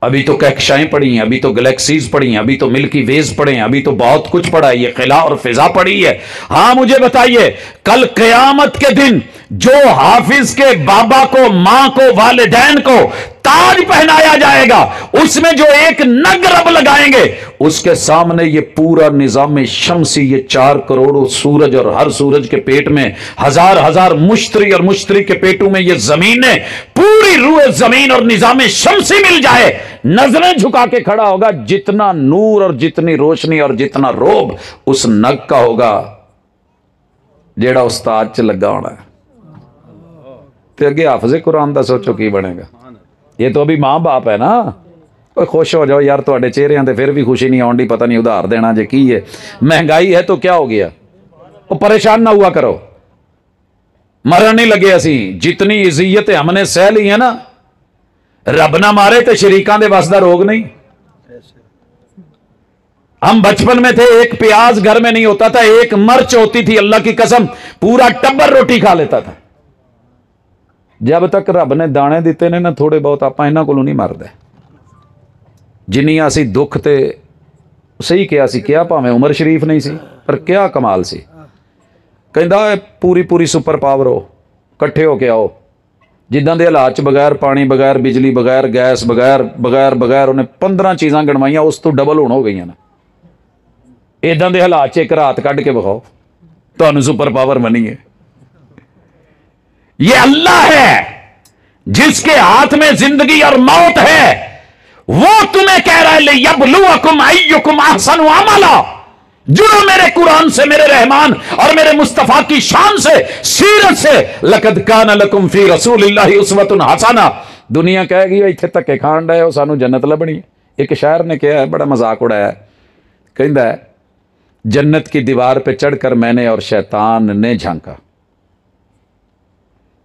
अभी तो कक्षाएं पड़ी हैं, अभी तो गैलेक्सीज पड़ी हैं, अभी तो मिल्की वेज पड़े हैं, अभी तो बहुत कुछ पड़ा है, ये खिला और फिजा पड़ी है। हां मुझे बताइए, कल क़यामत के दिन जो हाफिज के बाबा को, मां को, वालिदैन को ताज पहनाया जाएगा, उसमें जो एक नग रब लगाएंगे, उसके सामने ये पूरा निजाम शमसी, ये 4 करोड़ सूरज और हर सूरज के पेट में 1000 मुश्तरी और मुश्तरी के पेटों में ये जमीनें, पूरी रूह जमीन और निजाम शमसी मिल जाए, नजरें झुका के खड़ा होगा। जितना नूर और जितनी रोशनी और जितना रोब उस नग का होगा जेड़ा उस्ताद च लगा होना है। तो अगे हाफिज़े कुरान का सोचो की बनेगा। ये तो अभी मां बाप है ना, कोई खुश हो जाओ यार, तुहाडे चेहरिਆਂ ते फिर भी खुशी नहीं आउंदी, पता नहीं उधार देना जे की है, महंगाई है तो क्या हो गया, वो परेशान ना हुआ करो, मरन नहीं लगे। असी जितनी इज्जत हमने सह ली है ना, रब ना मारे तो शरीकां दे वस दा रोग नहीं। हम बचपन में थे, एक प्याज घर में नहीं होता था, एक मिर्च होती थी, अल्लाह की कसम पूरा टब्बर रोटी खा लेता था। जब तक रब ने दाने दिते ने ना थोड़े बहुत, आप इन्हां कोलों नहीं मरदे। जिन्नियां असी दुख ते सही किया सी, क्या भावें उमर शरीफ नहीं सी, पर क्या कमाल सी। कहंदा पूरी पूरी सुपर पावर हो, कट्ठे हो के आओ। जिद्दां दे हालात च बगैर पानी, बगैर बिजली, बगैर गैस, बगैर उन्हें 15 चीज़ां गिणवाइयां, उस तो डबल हुण हो गई ना। इदां दे हालात च एक रात कढ़ के विखाओ, तुहानूं सुपर पावर बनी है। ये अल्लाह है जिसके हाथ में जिंदगी और मौत है, वो तुम्हें कह रहा है यबलुवकुम अय्युकुम अहसनु अमला, जुड़ो मेरे कुरान से, मेरे रहमान और मेरे मुस्तफा की शान से, सीरत से। लकद कान लकुम फी रसूलिल्लाहि उस्वतुन हसना। दुनिया कहेगी इत्थे धक्के खान डे हो, सानू जन्नत लभनी। एक शायर ने कहा है, बड़ा मजाक उड़ाया, कहता है जन्नत की दीवार पे चढ़कर मैंने और शैतान ने झांका।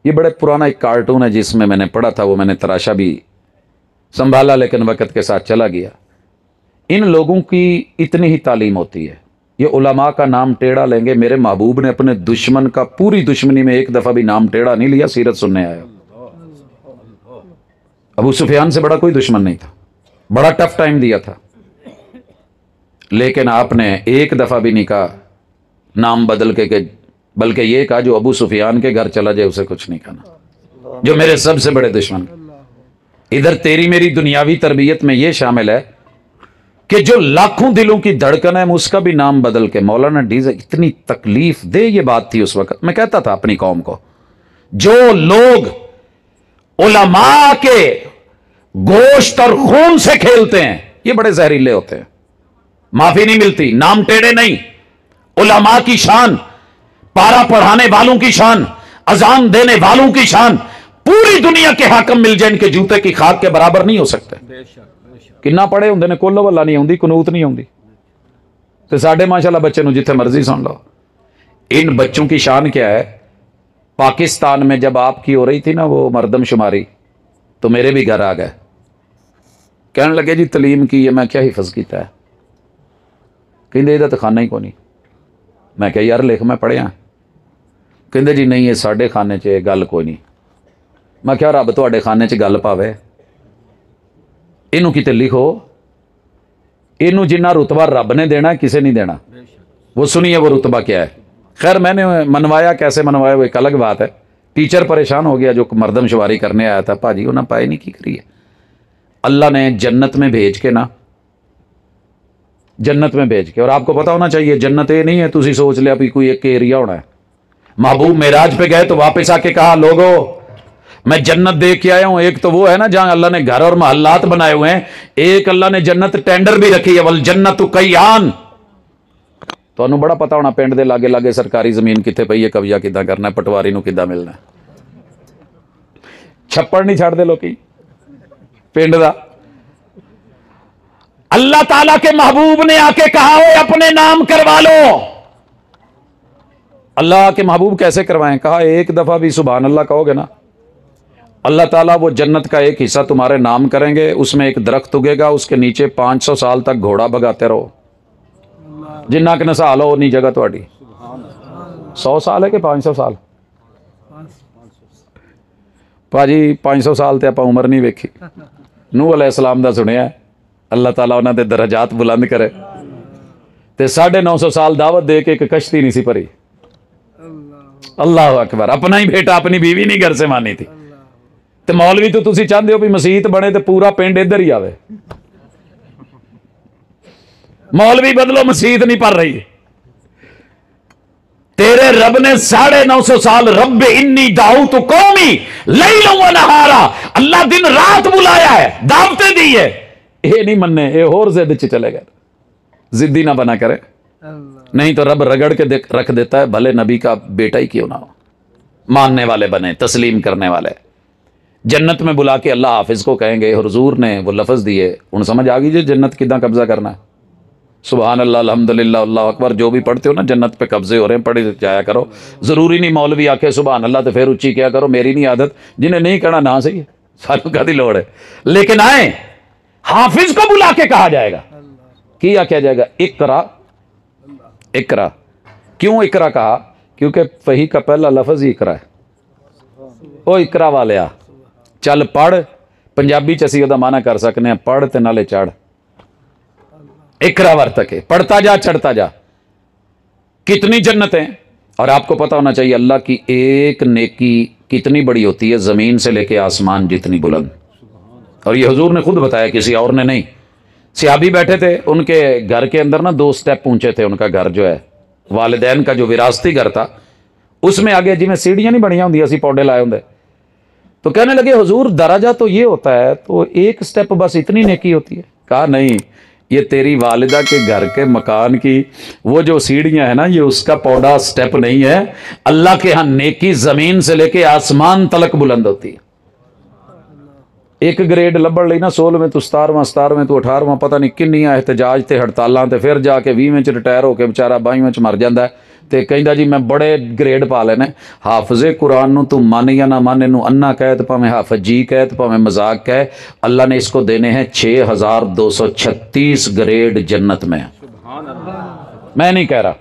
ये बड़े पुराना एक कार्टून है जिसमें मैंने पढ़ा था, वो मैंने तराशा भी संभाला, लेकिन वक्त के साथ चला गया। इन लोगों की इतनी ही तालीम होती है, ये उलमा का नाम टेढ़ा लेंगे। मेरे महबूब ने अपने दुश्मन का पूरी दुश्मनी में एक दफा भी नाम टेढ़ा नहीं लिया, सीरत सुनने आया। अबू सुफियान से बड़ा कोई दुश्मन नहीं था, बड़ा टफ टाइम दिया था, लेकिन आपने एक दफा भी नहीं कहा नाम बदल के, बल्कि ये कहा जो अबू सुफियान के घर चला जाए उसे कुछ नहीं खाना, जो मेरे सबसे बड़े दुश्मन। इधर तेरी मेरी दुनियावी तरबियत में यह शामिल है कि जो लाखों दिलों की धड़कन है उसका भी नाम बदल के। मौलाना डीजे इतनी तकलीफ दे ये बात थी उस वक्त। मैं कहता था अपनी कौम को, जो लोग उलमा के गोश्त और खून से खेलते हैं ये बड़े जहरीले होते हैं, माफी नहीं मिलती। नाम टेढ़े नहीं, उलमा की शान, पारा पढ़ाने वालों की शान, अजान देने वालों की शान, पूरी दुनिया के हाकम मिल जाए इनके जूते की खाक के बराबर नहीं हो सकते। किन्ना पढ़े होंगे ने, कोल्लो वल्ला नहीं आती, कनूत नहीं आती, तो साढ़े माशाल्लाह बच्चे ਨੂੰ जिथे मर्जी सुन लो। इन बच्चों की शान क्या है? पाकिस्तान में जब आपकी हो रही थी ना वो मरदमशुमारी, तो मेरे भी घर आ गए, कहने लगे जी तलीम की है। मैं क्या हिफज किया है? कहते ਇਹਦਾ तो खाना ही को नहीं। मैं क्या यार लिख मैं पढ़िया। कहते जी नहीं ये साढ़े खाने च गल कोई नहीं। मैं क्या रब तुहाडे खाने च गल पावे, इनू किते लिखो, इनू जिन्ना रुतबा रब ने देना किसे नहीं देना। वो सुनिए वो रुतबा क्या है। खैर मैंने मनवाया, कैसे मनवाया वो एक अलग बात है। टीचर परेशान हो गया जो मरदमशुमारी करने आया था, भाजी उन्हें पाए नहीं की करिए। अल्लाह ने जन्नत में भेज के ना, जन्नत में भेज के, और आपको पता होना चाहिए जन्नत ये नहीं है तुसी सोच लिया भी कोई एक एरिया होना है। महबूब मेराज पे गए तो वापस आके कहा लोगो मैं जन्नत देख के आया हूं। एक तो वो है ना जहां अल्लाह ने घर और महल्लात बनाए हुए हैं, एक अल्लाह ने जन्नत टेंडर भी रखी है, वल जन्नत कईयान। तो बड़ा पता होना पिंड दे लागे लागे सरकारी जमीन कितने पई है, कब्जा किदा करना है, पटवारी नूं किदा मिलना है। छप्पड़ नहीं छड्डदे लोकी पिंड दा। अल्लाह ताला के महबूब ने आके कहा हो अपने नाम करवा लो। अल्लाह के महबूब कैसे करवाएं? कहा एक दफा भी सुभान अल्लाह कहोगे ना, अल्लाह ताला वो जन्नत का एक हिस्सा तुम्हारे नाम करेंगे। उसमें एक दरख्त उगेगा, उसके नीचे 500 साल तक घोड़ा भगाते रहो, जिन्ना कि नसाल हो उन्नी जगह थोड़ी। 100 साल है कि 500 साल? भाजी 500 साल तो आप उम्र नहीं वेखी। नूह अलैहिस्सलाम दा सुनिया, अल्लाह ताला उन्हां दे दरजात बुलंद करे, ते 950 साल दावत दे के एक कश्ती नहीं सी भरी। अल्लाह अकबर। अपना ही बेटा अपनी बीवी नहीं घर से मानी थी। ते मौलवी तो तुसी चाहते हो भी मसीत बने तो पूरा पिंड इधर ही आवे। मौलवी बदलो मसीत नहीं पढ़ रही। तेरे रब ने 950 साल रब इन्नी दाऊ तो कौमी लैला व नहारा, अल्लाह दिन रात बुलाया है, दावतें दी है, ये नहीं मनने, ये और जिद च चले गए। जिद्दी ना बना करे, नहीं तो रब रगड़ के रख देता है, भले नबी का बेटा ही क्यों ना हो। मानने वाले बने, तस्लीम करने वाले। जन्नत में बुला के अल्लाह हाफिज को कहेंगे हुजूर ने वो लफ्ज दिए, उन समझ आ गई जो जन्नत कितना कब्जा करना है। सुभान अल्लाह अल्हम्दुलिल्लाह अल्लाह अकबर जो भी पढ़ते हो ना, जन्नत पे कब्जे हो रहे हैं, पढ़े जाया करो। जरूरी नहीं मौलवी आके सुभान अल्लाह तो फिर उच्ची क्या करो, मेरी नहीं आदत, जिन्हें नहीं कहना ना सही है, सानू कादी लोड़ है। लेकिन आए हाफिज को बुला के कहा जाएगा, किया क्या जाएगा, इकरा इकरा। क्यों इकरा कहा? क्योंकि फही का पहला लफ्ज ही इकरा है। ओ इकरा वाले आ, चल पढ़। पंजाबी च असीं ओहदा माना कर सकते हैं पढ़ ते नाले चढ़। इकरा वर्तके, पढ़ता जा चढ़ता जा। कितनी जन्नतें। और आपको पता होना चाहिए अल्लाह की एक नेकी कितनी बड़ी होती है, जमीन से लेके आसमान जितनी बुलंद। और ये हुजूर ने खुद बताया, किसी और ने नहीं। सहाबी बैठे थे, उनके घर के अंदर ना 2 स्टेप ऊंचे थे। उनका घर जो है वालिदैन का जो विरासती घर था, उसमें आगे जिमें सीढ़ियां नहीं बनिया होंगी, असी पौधे लाए होंगे। तो कहने लगे हुजूर दराजा तो ये होता है, तो एक स्टेप बस इतनी नेकी होती है? कहा नहीं, ये तेरी वालिदा के घर के मकान की वो जो सीढ़ियां है ना, ये उसका पौधा स्टेप नहीं है। अल्लाह के यहां नेकी जमीन से लेके आसमान तलक बुलंद होती है। एक ग्रेड लभण लई ना 16वें तो 17वां, 17वें तो 18वां, पता नहीं किन्नियां एहतजाज ते हड़तालां ते फिर जाके 20वें च रिटायर होके बेचारा 22वें च मर जांदा है ते कहंदा जी मैं बड़े ग्रेड पा लेने। हाफिज़े कुरान नूं तू मन या ना मन, इनू अन्ना कह तो भावें हाफिज जी कह तो भावें मजाक कह, अल्लाह ने इसको देने हैं 6236 ग्रेड जन्नत में। मैं नहीं कह रहा,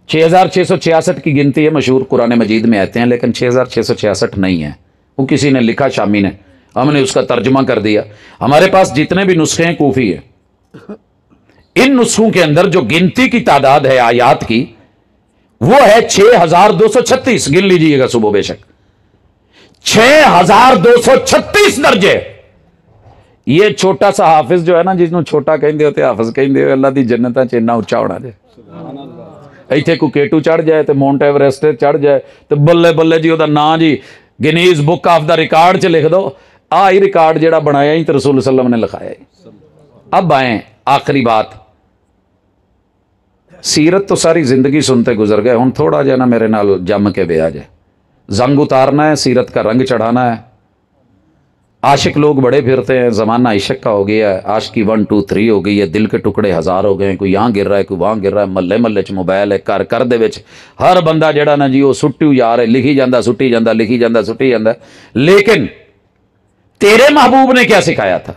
6666 की गिनती है, मशहूर कुरान मजीद में आते हैं, लेकिन 6666 नहीं है। वो किसी ने लिखा, शामी ने, हमने उसका तर्जुमा कर दिया। हमारे पास जितने भी नुस्खे हैं कूफी है। इन नुस्खों के अंदर जो गिनती की तादाद है आयात की वो है 6236। गिन लीजिएगा सुबह बेशक 6236 दर्जे। ये छोटा सा हाफिज जो है ना, जिसनों छोटा कहते होते हाफिज कहते हो, अल्लाह की जन्नत च इन्ना उच्चा होना जे। इत्थे कोई केटू चढ़ जाए तो माउंट एवरेस्ट चढ़ जाए तो बल्ले बल्ले जी ਉਹਦਾ ਨਾਂ जी Guinness book of the record च लिख दो। आ ही रिकॉर्ड जेड़ा बनाया ही तो रसूल सल्लम ने लिखाया ही। अब आए आखिरी बात, सीरत तो सारी जिंदगी सुनते गुजर गए, हुण थोड़ा जिहा ना मेरे नाल जम के बेया जे। जंग उतारना है, सीरत का रंग चढ़ाना है। आशिक लोग बड़े फिरते हैं, ज़माना इश्क का हो गया है, आशिकी 1 2 3 हो गई है, दिल के टुकड़े हज़ार हो गए हैं, कोई यहाँ गिर रहा है, कोई वहाँ गिर रहा है, महल्ले महल्ले च मोबाइल है, घर दे विच हर बंदा जेड़ा ना जी वो सुट्टू यार है, लिखी जाता सुट्टी जाता, लिखी जाता सुट्टी जाता। लेकिन तेरे महबूब ने क्या सिखाया था?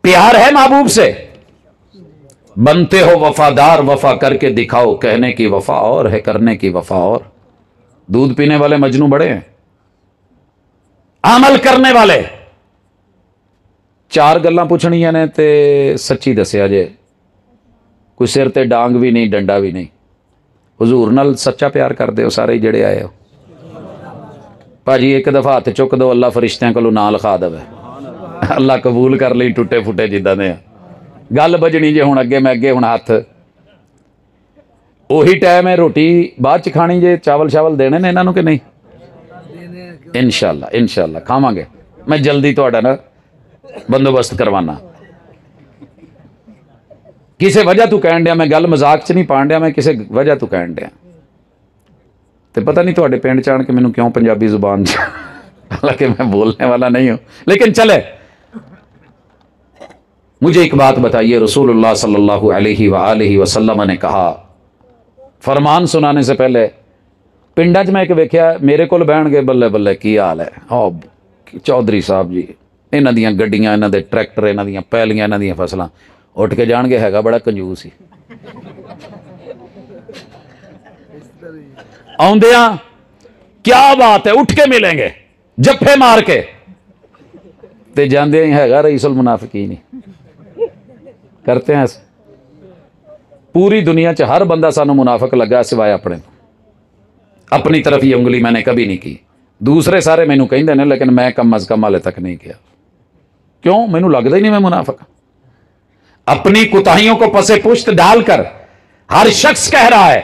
प्यार है महबूब से, बनते हो वफादार, वफा करके दिखाओ, कहने की वफा और है, करने की वफा और। दूध पीने वाले मजनू बड़े हैं, अमल करने वाले। 4 गल्लां पुछणियां ने ते सच्ची दसिया जे, कोई सिर ते डांग भी नहीं, डंडा भी नहीं। हुजूर नाल सच्चा प्यार करदे हो सारे जेड़े आए हो? भाजी एक दफा हथ चुक दो, अल्लाह फरिश्तियां कोलों नां लिखा देवे। अल्लाह कबूल कर लई टुटे फुटे जिद्दां दे। गल बजनी जे हुण अगे, मैं अगे हुण हथ उही टाइम है, रोटी बाद च खानी जे, चावल शावल देने ने इन्हां नूं कि नहीं? इंशाअल्लाह इंशाअल्लाह खावांगे। मैं जल्दी तुहाडा ना बंदोबस्त करवाना। किसी वजह तू कहण दिया, मैं गल मजाक च नहीं पाण दिया, मैं किसी वजह तू कहण दिया। तो पता नहीं तुहाडे पिंड च आण के मैनूं क्यों पंजाबी जुबान च, हालांकि मैं बोलने वाला नहीं हूं, लेकिन चले। मुझे एक बात बताइए, रसूलुल्लाह सल्लल्लाहु अलैहि वसल्लम ने कहा, फरमान सुनाने से पहले पिंडा च मैं एक वेख्या, मेरे कोल बहन गए, बल्ले बल्ले की हाल है, चौधरी साहब जी, इन्हां दियां गड्डियां, इन्हां दे ट्रैक्टर, इन्हां दियां पैलियां, इन्हां दियां फसलां, उठ के जाणगे, हैगा बड़ा कंजूस ही। आउंदियां क्या बात है, उठ के मिलेंगे जफ्फे मार के, ते जांदे ही हैगा रईसुल मुनाफिकीन ही। करते हैं पूरी दुनिया च हर बंदा सानू मुनाफिक लगा सिवाय अपने। अपनी तरफ ये उंगली मैंने कभी नहीं की, दूसरे सारे मैनू कहिंदे ने, लेकिन मैं कम अज कम हाले तक नहीं किया। क्यों? मैनू लगता ही नहीं मैं मुनाफिक। अपनी कुताहियों को पसे पुश्त डालकर हर शख्स कह रहा है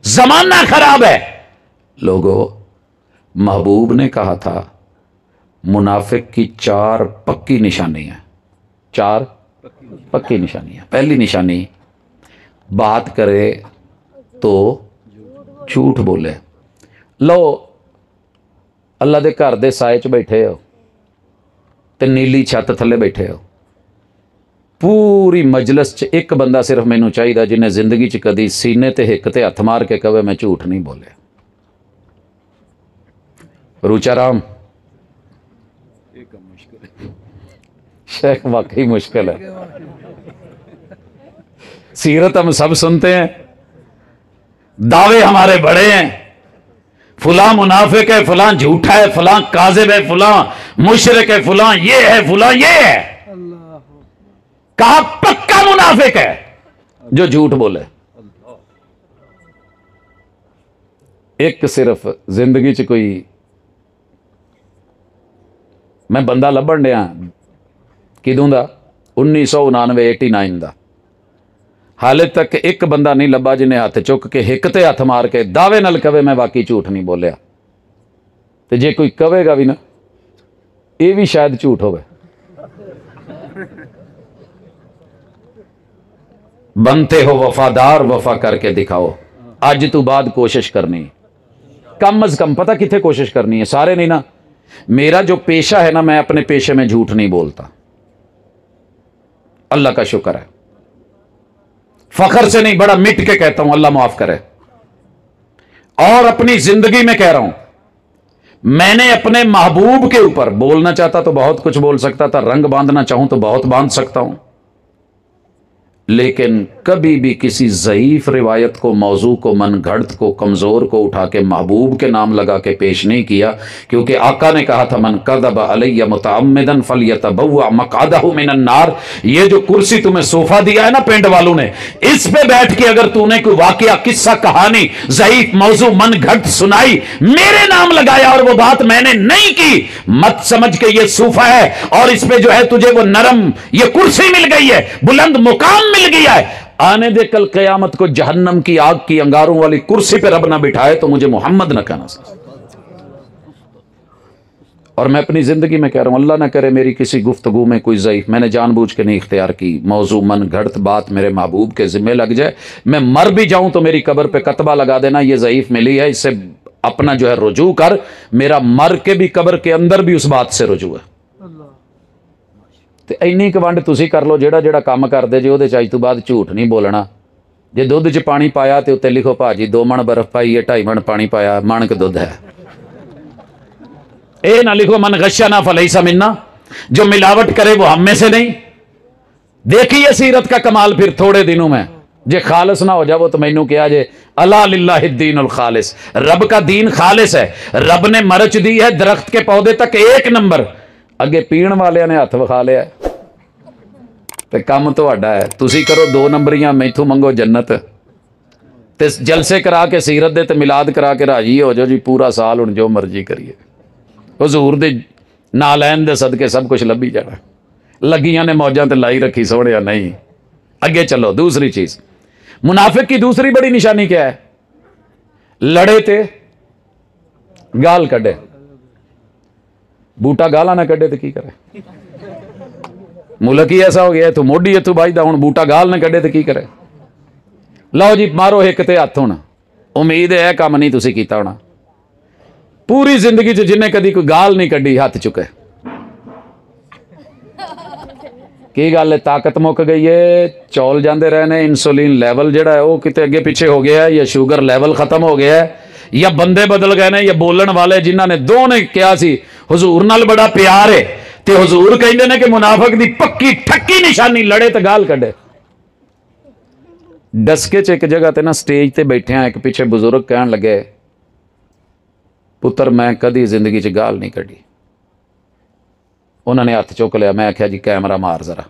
जमाना खराब है। लोगों, महबूब ने कहा था मुनाफिक की 4 पक्की निशानियां, 4 पक्की निशानियां। पहली निशानी, बात करे तो झूठ बोले। लो अल्लाह दे घर दे साए च बैठे हो ते नीली छत थले बैठे हो, पूरी मजलिस च एक बंदा सिर्फ मैनू चाहिए जिन्हें जिंदगी च कदी सीने ते हिक ते हथ मार के कहे मैं झूठ नहीं बोले। रूचाराम शेख, वाकई मुश्किल है। सीरत हम सब सुनते हैं, दावे हमारे बड़े हैं, फुला मुनाफिक है, फुला झूठा है, फुला काजिब है, फुला मुशरिक है, फुला ये है, फुला ये है। कहा पक्का मुनाफिक है जो झूठ बोले। एक सिर्फ जिंदगी च कोई मैं बंदा लभण दिया किदों दा 1999 89 का, हाले तक एक बंदा नहीं लभा जिन्हें हथ चुक के हिक ते हथ मार के दावे नाल कवे मैं वाकई झूठ नहीं बोलिया। तो जे कोई कवेगा भी ना, ये भी शायद झूठ होवे। बनते हो वफादार, वफा करके दिखाओ। अज तो बाद कोशिश करनी, कम अज कम, पता कितने कोशिश करनी है, सारे नहीं ना। मेरा जो पेशा है ना, मैं अपने पेशे में झूठ नहीं बोलता, अल्लाह का शुक्र है, फखर से नहीं, बड़ा मिट के कहता हूं, अल्लाह माफ करे। और अपनी जिंदगी में कह रहा हूं, मैंने अपने महबूब के ऊपर, बोलना चाहता तो बहुत कुछ बोल सकता था, रंग बांधना चाहूं तो बहुत बांध सकता हूं, लेकिन कभी भी किसी ज़ईफ रिवायत को, मौजू को, मनगढ़ंत को, कमज़ोर को उठा के महबूब के नाम लगा के पेश नहीं किया, क्योंकि आका ने कहा था, मन कज़ब अलैया मुतअम्मिदन फलयतबव्वा मक़अदहु मिनन नार। ये जो कुर्सी तुम्हें सोफा दिया है ना पिंड वालों ने, इस पे बैठ के अगर तूने कोई वाकया, किस्सा, कहानी, ज़ईफ मौजू, मनगढ़ंत सुनाई, मेरे नाम लगाया और वो बात मैंने नहीं की, मत समझ के ये सोफा है और इस पे जो है तुझे वो नरम ये कुर्सी मिल गई है, बुलंद मुकाम मिल गया है। आने दे कल कयामत को जहन्नम की आग की अंगारों वाली कुर्सी पे रब ना बिठाए तो मुझे मोहम्मद ना कहना। और मैं अपनी जिंदगी में कह रहा हूं, अल्लाह ना करे मेरी किसी गुफ्तगू में कोई ज़ईफ, मैंने जानबूझ के नहीं इख्तियार की, मौजू, मनगढ़ंत बात मेरे महबूब के जिम्मे लग जाए, मैं मर भी जाऊं तो मेरी कब्र पे कतबा लगा देना, ये ज़ईफ मिली है, इससे अपना जो है रुजू कर, मेरा मर के भी कब्र के अंदर भी उस बात से रुजू है। तो इन्नी कवंड तुसी कर लो, जेड़ा जेड़ा काम करते जे उहदे च अज तो बाद झूठ नहीं बोलना। जे दुध च पानी पाया तो उत्ते लिखो भाजी 2 मण बर्फ पाई है, 2.5 मण पानी पाया, मण क दुध है। ए ना लिखो मन गश्शना फलैसा मिन्ना, जो मिलावट करे वो हम में से नहीं। देखिए सीरत का कमाल फिर थोड़े दिनों में, जे खालिस ना हो जाओ तो मैनू क्या जे अला लिल्लाहिद्दीनुल खालिस, रब का दीन खालिस है। रब ने मरच दी है दरख्त के पौधे तक 1 नंबर, अगे पीण वाले ने हथ विखा लिया, ते काम तुहाडा है, तुसी करो 2 नंबरियां, मैथों मंगो जन्नत, ते जलसे करा के सीरत दे ते मिलाद करा के राजी हो जाओ जी, पूरा साल हुण जो मर्जी करिए, हुजूर दे नालैन दे सदके सब कुछ लभी जाना। लगियां ने मौजां ते लाई रखी सोहणिया नहीं। अगे चलो, दूसरी चीज, मुनाफिक की दूसरी बड़ी निशानी क्या है? लड़े ते गाल कढ़े, बूटा गाला ना कढ़े तो की करे? मुल्क ही ऐसा हो गया, तू मोडी इतों बाईदा, हुण बूटा गाल ना कढ़े तो की करे? लो जी मारो हिक ते हथ, हुण उम्मीद है काम नहीं तुसीं कीता होना, पूरी जिंदगी च जिन्हें कदी कोई गाल नहीं कढ़ी हथ चुके। की गल है, ताकत मुक गई है, चौल जाते रहे ने, इंसुलिन लैवल जिहड़ा है वो किते अगे पिछे हो गया है, या शुगर लैवल खत्म हो गया है, या बंदे बदल गए ने, या बोलन वाले जिन्होंने दो ने कहा सी हुजूर नाल बड़ा प्यार है, ते हुजूर कहंदे ने कि मुनाफिक दी पक्की ठक्की निशानी लड़े ते गाल कढ़े। डसके च एक जगह ते ना स्टेज ते बैठे हैं, एक पिछे बुजुर्ग कहन लगे, पुत्र मैं कदी जिंदगी च गाल नहीं कढ़ी। उन्होंने हथ चुक लिया, मैं आख्या जी कैमरा मार जरा।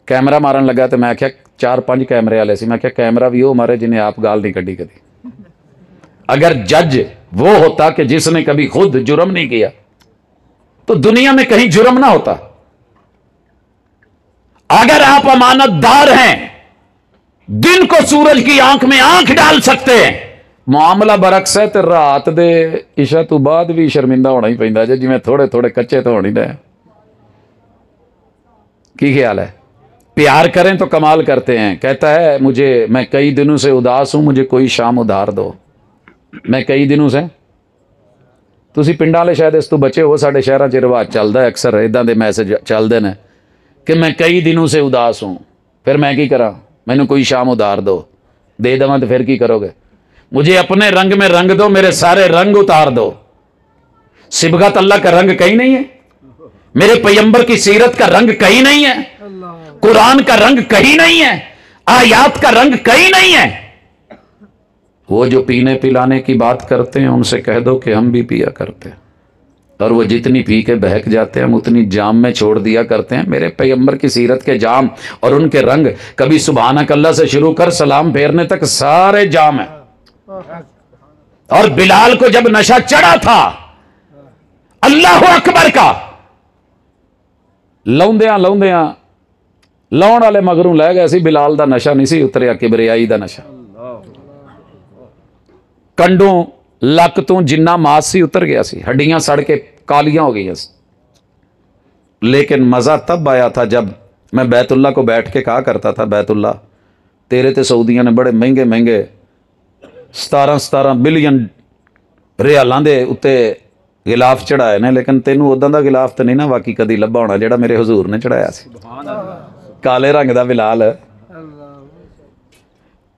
कैमरा मारन लगा तो मैं आख्या 4-5 कैमरे वाले सी, मैं आख्या कैमरा भी वो मारे जिन्हें आप गाल नहीं कढ़ी कदी। अगर जज वो होता कि जिसने कभी खुद जुर्म नहीं किया तो दुनिया में कहीं जुर्म ना होता। अगर आप अमानतदार हैं, दिन को सूरज की आंख में आंख डाल सकते हैं, मामला बरक्स है, तो रात दे इशा तो बाद भी शर्मिंदा होना ही पैंदा जे, जिवें थोड़े थोड़े कच्चे तो होनी रहे। की ख्याल है? प्यार करें तो कमाल करते हैं। कहता है मुझे, मैं कई दिनों से उदास हूं, मुझे कोई शाम उधार दो। मैं कई दिनों से, तुसी पिंडां वाले शायद इस तो बचे हो, साडे शहरां च रिवाज चलदा है, अक्सर इदां दे मैसेज चलदे ने कि मैं कई दिनों से उदास हूं, फिर मैं की करा, मैनू कोई शाम उधार दो। दे देवां तो फिर की करोगे? मुझे अपने रंग में रंग दो, मेरे सारे रंग उतार दो। सिबगत अल्लाह का रंग कहीं नहीं है, मेरे पैगंबर की सीरत का रंग कहीं नहीं है, कुरान का रंग कहीं नहीं है, आयात का रंग कहीं नहीं है। वो जो पीने पिलाने की बात करते हैं उनसे कह दो कि हम भी पिया करते हैं, और वो जितनी पी के बहक जाते हैं हम उतनी जाम में छोड़ दिया करते हैं। मेरे पैगंबर की सीरत के जाम और उनके रंग, कभी सुभानक अल्लाह से शुरू कर सलाम फेरने तक सारे जाम है। और बिलाल को जब नशा चढ़ा था अल्लाह अकबर का, लौंदियां लौंदियां लाउण वाले मगरों लै गए सी, बिलाल दा नशा नहीं सी उतरिया, किबरियाई दा नशा। कंडों लक तो जिन्ना मास सी उतर गया सी, हड्डियां सड़ के कालियां हो गई। लेकिन मज़ा तब आया था जब मैं बैतुल्ला को बैठ के कहा करता था, बैतुल्ला तेरे ते सऊदियां ने बड़े महंगे महंगे 17 बिलियन रियालों के उत्ते गिलाफ चढ़ाए ने, लेकिन तेनू उदां दा गिलाफ तो नहीं ना बाकी कदी लभा होना जिहड़ा मेरे हजूर ने चढ़ाया सी। काले रंग का बिलाल।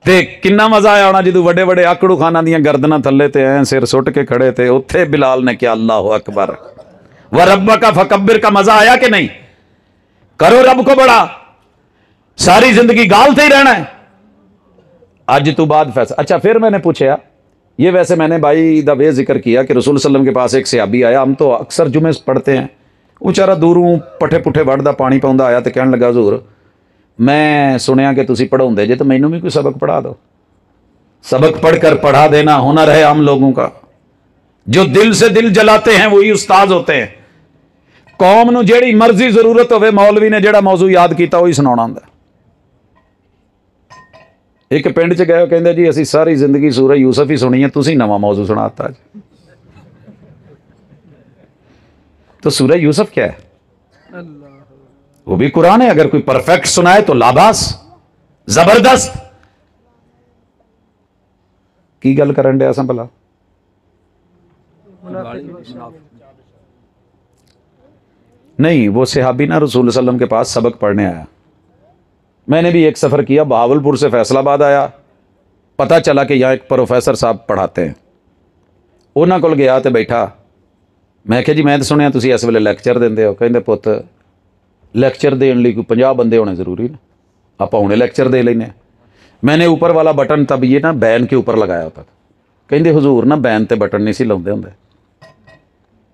ते किन्ना मजा आया होना जो वड्डे वड्डे आकड़ू खाना दियां गर्दनां थल्ले ते ऐ सिर सुट के खड़े थे, उत्थे बिलाल ने क्या अल्लाह अकबर व रब्बा का फकब्बिर का मजा आया कि नहीं? करो रब को बड़ा, सारी जिंदगी गालते ही रहना है। आज तो बाद फैसला। अच्छा, फिर मैंने पूछा, ये वैसे मैंने भाई दा वे जिक्र किया कि रसूल सल्लम के पास एक सहाबी आया, हम तो अक्सर जुमे पढ़ते हैं, वो बेचारा दूरों पट्ठे पुट्ठे वढ़दा पानी पाउंदा आया तो कहने लगा हजूर मैं सुनिया कि तुसी पढ़ाउंदे जे, तो मैनू भी कोई सबक पढ़ा दो। सबक पढ़कर पढ़ा देना हुनर है आम लोगों का, जो दिल से दिल जलाते हैं वही उस्ताद होते हैं। कौम नूं जेड़ी मर्जी जरूरत होवे मौलवी ने जेड़ा मौजू याद किया वही सुनाउणा हुंदा। एक पिंड च गए, कहंदे जी असीं सारी जिंदगी सूरह यूसुफ ही सुनी है, तुसीं नवां मौजू सुनाता अज। तो सूरह यूसुफ क्या है? वो भी कुरान है, अगर कोई परफेक्ट सुनाए तो लाबास, जबरदस्त। की गल करन डे असां भला? नहीं, वो सहाबी ना रसूल सल्लम के पास सबक पढ़ने आया। मैंने भी एक सफ़र किया, बहावलपुर से फैसलाबाद आया, पता चला कि यहाँ एक प्रोफेसर साहब पढ़ाते हैं। उन्होंने कोल गया तो बैठा, मैं क्या जी मैं तो सुनिया तुसी इस वेले लैक्चर देंदे हो। कहंदे पुत्त लैक्चर देने लिए कोई 50 बंदे होने जरूरी ना, आप हुणे लैक्चर दे लेने। मैंने ऊपर वाला बटन तब ये ना बैन के ऊपर लगाया होता था। कहंदे हुजूर ना बैन ते बटन नहीं सी लाउंदे हुंदे।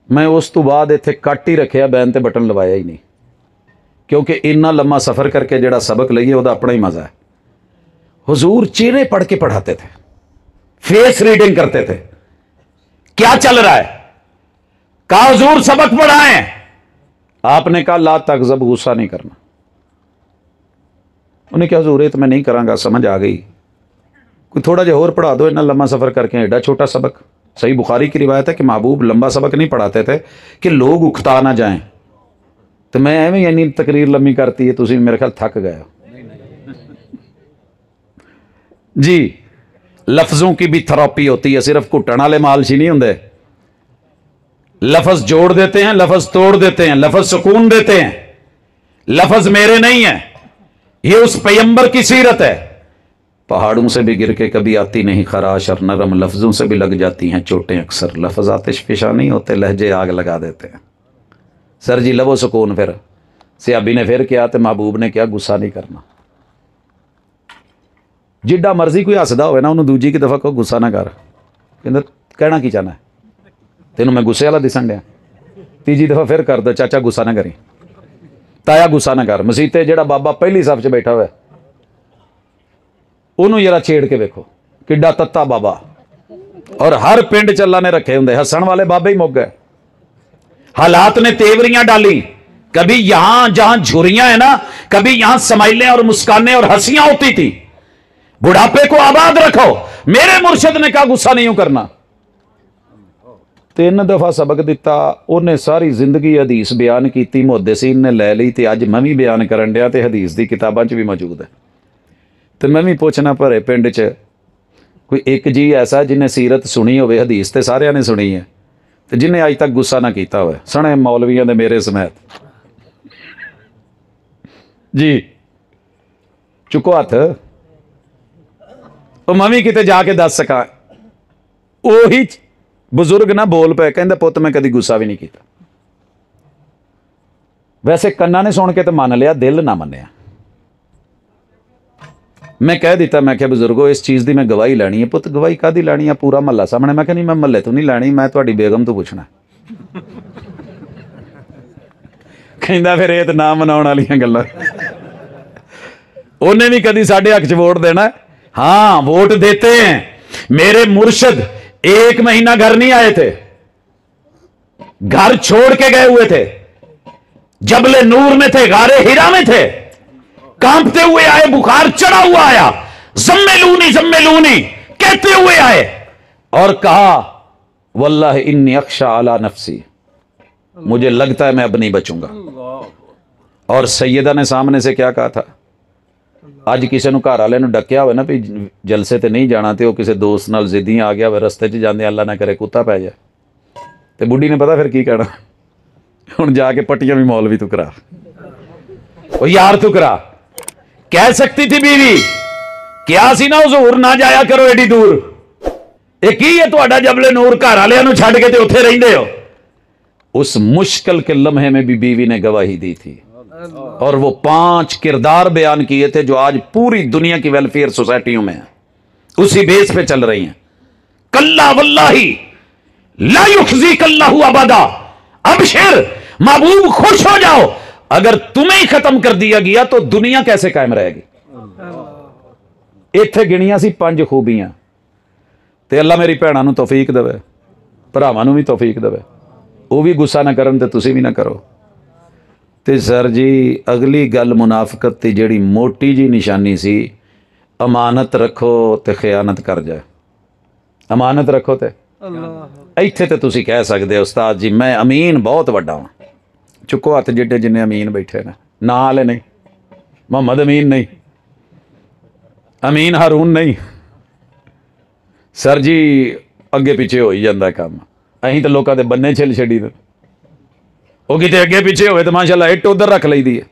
मैं उस तो बाद इत्थे कट ही रखिया, बैन ते बटन लवाया ही नहीं, क्योंकि इन्ना लम्मा सफ़र करके जेड़ा सबक लईए वह अपना ही मज़ा है। हुजूर चेहरे पढ़ के पढ़ाते थे, फेस रीडिंग करते थे, क्या चल रहा है। कहा हुजूर सबक पढ़ाएं, आपने कहा ला तकज़ब, गुस्सा नहीं करना। उन्हें क्या हुजूर तो मैं नहीं करांगा, समझ आ गई, कोई थोड़ा जिहा होर पढ़ा दो, इतना लंबा सफ़र करके एडा छोटा सबक। सही बुखारी की रिवायत है कि महबूब लंबा सबक नहीं पढ़ाते थे कि लोग उकता ना जाएं। तो मैं एवं यानी तकरीर लम्मी करती है, तुम मेरे ख्याल थक गए हो जी। लफ्ज़ों की भी थेरेपी होती है, सिर्फ घुटन वाले मालशी नहीं होंगे। लफ्ज़ जोड़ देते हैं, लफ्ज़ तोड़ देते हैं, लफ्ज़ सुकून देते हैं। लफ्ज़ मेरे नहीं है, ये उस पैगंबर की सीरत है। पहाड़ों से भी गिर के कभी आती नहीं खराश, और नरम लफ्ज़ों से भी लग जाती हैं चोटें अक्सर। लफ्ज़ आतिश फिशा नहीं होते, लहजे आग लगा देते हैं। सर जी लवो सुकून। फिर सहाबी ने फिर किया तो महबूब ने क्या, गुस्सा नहीं करना। जिड्डा मर्जी कोई हसदा होवे ना, उन्होंने दूजी की दफ़ा को गुस्सा ना कर। कहना कहना की चाहना है, तेनों मैं गुस्से वाला दिसन दिया। तीजी दफ़ा फिर कर दो, चाचा गुस्सा ना करी, ताया गुस्सा ना कर। मसीते जेड़ा बाबा पहली सफ च बैठा हुआ उन्होंने जरा छेड़ के वेखो, किड्डा तत्ता बाबा। और हर पिंड च अल्लाह ने रखे होंगे हसन वाले बाबे ही मुक गए। हालात ने तेवरियां डाली, कभी यहां जहां झुरियां है ना, कभी यहां समाइलें और मुस्कानें और हंसियां होती थी। बुढ़ापे को आबाद रखो, मेरे मुर्शिद ने कहा गुस्सा नहीं करना। 3 दफा सबक दिता, उन्हें सारी जिंदगी हदीस बयान की, मुहद्दिसीन ने लै ली, तो अज मैं भी बयान करन दिया, तो हदीस की किताबां च भी मौजूद है। तो मैं भी पूछना, भरे पिंड च कोई एक जी ऐसा जिन्हें सीरत सुनी हो, हदीस तो सारिया ने सुनी है, तो जिन्हें अज तक गुस्सा ना किया हो, सने मौलवियों ने मेरे समेत जी। चुको हथ, तो मैं भी किते जाके दस सका। उही बुजुर्ग ना बोल पे, कहंदा पुत मैं कभी गुस्सा भी नहीं किया। वैसे कन्ना ने सुन के तो मान लिया, दिल ना मनिया। मैं कह दिता, मैं क्या बुजुर्गो इस चीज़ की मैं गवाही लैनी है। पुत गवाही कादी लैनी है, पूरा महला सामने। मैं नहीं, मैं महल्ले तो नहीं लैनी, मैं तुहाडी बेगम तो पूछना। कहंदा फिर ये तो ना मनाउण वालियां गल्लां। उन्हें भी कभी साढ़े हक च वोट देना? हाँ वोट देते हैं। मेरे मुर्शिद 1 महीना घर नहीं आए थे, घर छोड़ के गए हुए थे, जबले नूर में थे, गारे हिरा में थे, कांपते हुए आए, बुखार चढ़ा हुआ आया, जम्मेलूनी कहते हुए आए और कहा वल्लाह इन्नी अख्शा अला नफ्सी, मुझे लगता है मैं अब नहीं बचूंगा। और सैयदा ने सामने से क्या कहा था? अज किसी घर वाले डकिया हो ना भी जलसे तो नहीं जाना, तो किसी दोस्त नाल जिद्दी आ गया रस्ते च जाते अल्लाह ना करे कुत्ता पै जाए, तो बुढ़ी ने पता फिर की कहना, हुण जाके पट्टियां भी मौलवी तू करा, ओ यार तू करा। कह सकती थी बीवी, क्या सी ना हुजूर ना जाया करो एडी दूर, ये की है तुहाडा जबले नूर, घर वालियां छड्ड के ते उत्थे रहिंदे हो। उस मुश्किल के लम्हे में भी बीवी ने गवाही दी थी, और वो 5 किरदार बयान किए थे जो आज पूरी दुनिया की वेलफेयर सोसाइटियों में है, उसी बेस पे चल रही हैं। कल्ला वल्लाही ला युखज़ीक अल्लाहु अबदा, अबशिर महबूब खुश हो जाओ, अगर तुम्हें ही खत्म कर दिया गया तो दुनिया कैसे कायम रहेगी। इत्थे गिणियां सी 5 खूबियां, ते अल्लाह मेरी भैणां नूं तौफीक देवे, भरावां नूं भी तौफीक देवे, वो भी गुस्सा ना करन ते तुसीं भी ना करो। ते सर जी अगली गल मुनाफकत की जिहड़ी मोटी जी निशानी सी, अमानत रखो ते खयानत कर जाए। अमानत रखो ते इत्थे ते तुसीं कह सकदे हो उस्ताद जी मैं अमीन बहुत वड्डा हाँ, चुको हथ जिड्डे जिन्ने अमीन बैठे ने, ना वाले नहीं, मोहम्मद अमीन नहीं, अमीन हारून नहीं। सर जी अगे पिछे हो ही जाता काम, अं तो लोगों के बन्ने छिल छड़ी दे, वो किते अगे पिछे होवे तो माशाअल्लाह इट उधर रख ली दी है।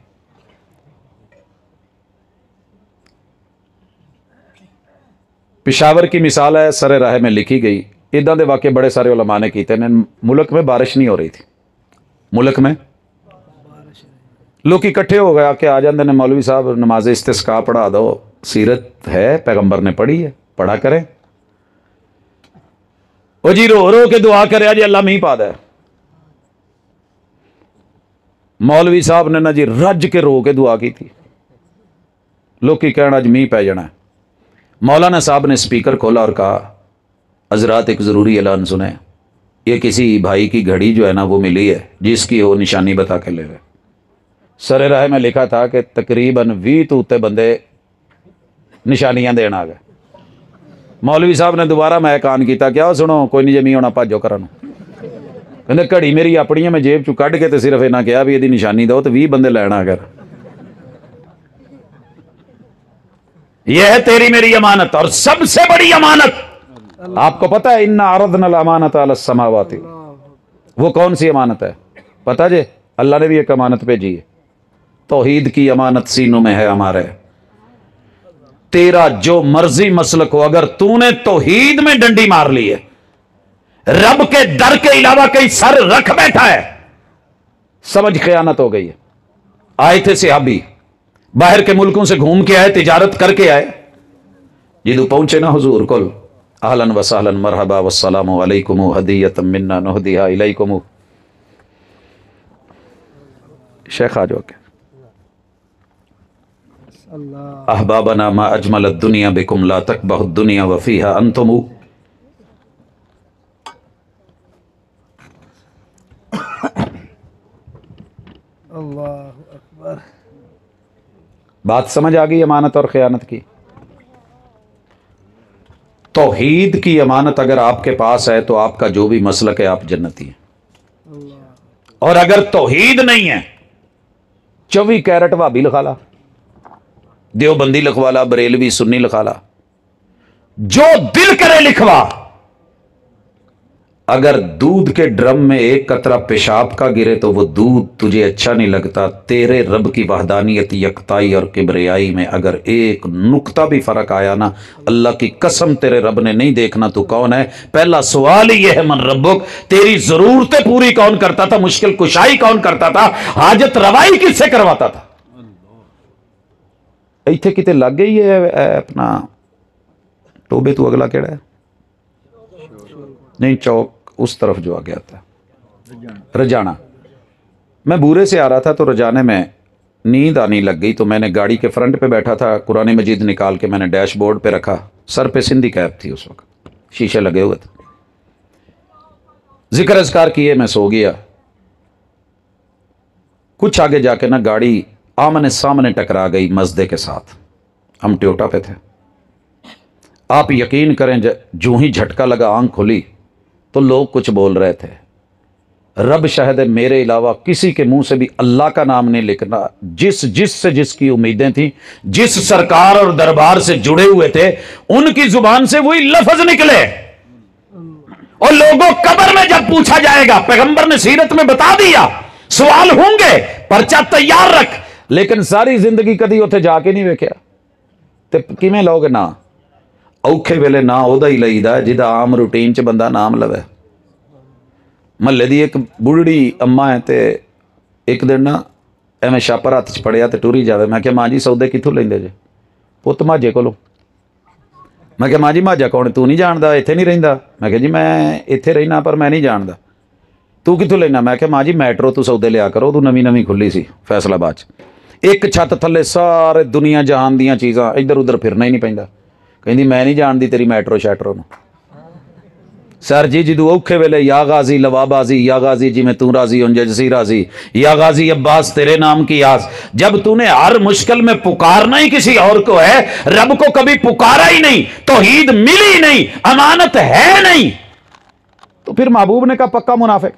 पिशावर की मिसाल है, सरे राह में लिखी गई। इदां दे वाक़े बड़े सारे उलमा ने कीते ने। मुल्क में बारिश नहीं हो रही थी, मुल्क में लोग इकट्ठे हो गए आके आ जाते ने, मौलवी साहब नमाज इस्तिस्का पढ़ा दो, सीरत है पैगंबर ने पढ़ी है, पढ़ा करें। ओ जी रो रो के दुआ करे जी अल्लाह मींह पा दे। मौलवी साहब ने ना जी रज के रो के दुआ की थी, लोग की कहना अज मींह पै जाना है। मौलाना साहब ने स्पीकर खोला और कहा हजरात एक ज़रूरी ऐलान सुने, ये किसी भाई की घड़ी जो है ना वो मिली है जिसकी वो निशानी बता के ले गए। सरे राह में लिखा था कि तकरीबन 20 तो उत्ते बंदे निशानियां देन आ गए। मौलवी साहब ने दोबारा मैं कान किया, क्या सुनो कोई नहीं जमी होना भाजो करा, कहते घड़ी मेरी अपनी है, मैं जेब चू कढ़ के तो सिर्फ इन्हें कहा भी यदि निशानी दो तो 20 बंदे लैना। अगर यह है तेरी मेरी अमानत, और सबसे बड़ी अमानत आपको पता है, इन्ना अरदनल अमानत अलस समावाति, वो कौन सी अमानत है पता जे? अल्लाह ने भी एक अमानत भेजी है, तौहीद की अमानत सीनों में है हमारे। तेरा जो मर्जी मसलक हो, अगर तूने तौहीद में डंडी मार ली है, रब के दर के अलावा कहीं सर रख बैठा है, समझ खयानत हो गई है। आए थे सहाबी, बाहर के मुल्कों से घूम के आए, तिजारत करके आए, जिदू पहुंचे ना हुजूर कोल, अहलन व सहलन मरहबा वस्सलामु अलैकुम हदियतम मिन्ना नुहदिहा इलैकुम। शेख आ जाओ, अहबाबना मा अजमल दुनिया बिकुम ला तकबहु दुनिया व फीहा अंतुम। बात समझ आ गई अमानत और खयानत की। तौहीद की अमानत अगर आपके पास है तो आपका जो भी मसलक है आप जन्नती हैं, और अगर तौहीद नहीं है 24 कैरेट भाभी लिखा ला, देवबंदी लिखवा ला, बरेलवी सुन्नी लिखा ला, जो दिल करे लिखवा। अगर दूध के ड्रम में एक कतरा पेशाब का गिरे तो वो दूध तुझे अच्छा नहीं लगता। तेरे रब की वहदानियत, यकताई और किबरियाई में अगर एक नुक्ता भी फर्क आया ना, अल्लाह की कसम तेरे रब ने नहीं देखना तू कौन है। पहला सवाल ही यह है, मन रब्बुक, तेरी जरूरतें पूरी कौन करता था, मुश्किल कुशाई कौन करता था, हाजत रवाई किससे करवाता था। इत्थे किते लग गई है अपना टोबे तू अगला केड़ा है, नहीं चौक उस तरफ जो आ गया था रजाना। मैं बूरे से आ रहा था तो रजाने में नींद आने लग गई, तो मैंने गाड़ी के फ्रंट पे बैठा था, कुरान मजीद निकाल के मैंने डैशबोर्ड पे रखा, सर पे सिंधी कैप थी उस वक्त, शीशे लगे हुए थे, जिक्र अज़कार किए, मैं सो गया। कुछ आगे जाके ना गाड़ी आमने सामने टकरा गई मस्जिद के साथ, हम ट्योटा पे थे। आप यकीन करें जो ही झटका लगा, आंख खुली तो लोग कुछ बोल रहे थे, रब शायद मेरे अलावा किसी के मुंह से भी अल्लाह का नाम नहीं लिखना। जिसकी उम्मीदें थी, जिस सरकार और दरबार से जुड़े हुए थे, उनकी जुबान से वही लफ्ज निकले। और लोगों कब्र में जब पूछा जाएगा, पैगंबर ने सीरत में बता दिया, सवाल होंगे, पर्चा तैयार रख। लेकिन सारी जिंदगी कदी उत्थे जाके नहीं वेख्या ते किवें लोग ना औखे वेले ना उहदा ही लईदा जिहदा आम रूटीन च बंदा नाम लवे। महल्ले दी एक बुढ़ड़ी अम्मा है, तो एक दिन ना एवं छापर हत्थ च फड़िया तो टुरी जावे। मैं क्या माँ जी सौदे कित्थों लैंदे जे? पुत्त माजे कोलों। मैं क्या माँ जी माजा कौन? तू नहीं जानदा, इत्थे नहीं रहिंदा? मैं क्या जी मैं इत्थे रहना पर मैं नहीं जानदा। तू कित्थों लेना? मैं क्या माँ जी मैट्रो तू सौदे लिया करो, तू नवीं नवीं खुली सी फैसलाबाद च, एक छत थल्ले सारे दुनिया जहान दियां चीज़ां, इधर उधर फिरना ही नहीं पैंदा। कहंदी मैं नहीं जानदी तेरी मैट्रो शैट्रो नूं। सर जी जदों औखे वेले या गाजी लवाबाजी, या गाजी जिमें तू राजी उंज जसी राजी, या गाजी अब्बास तेरे नाम की आस। जब तूने हर मुश्किल में पुकारना ही किसी और को है, रब को कभी पुकारा ही नहीं, तौहीद मिली नहीं, अमानत है नहीं, तो फिर महबूब ने कहा पक्का मुनाफिक।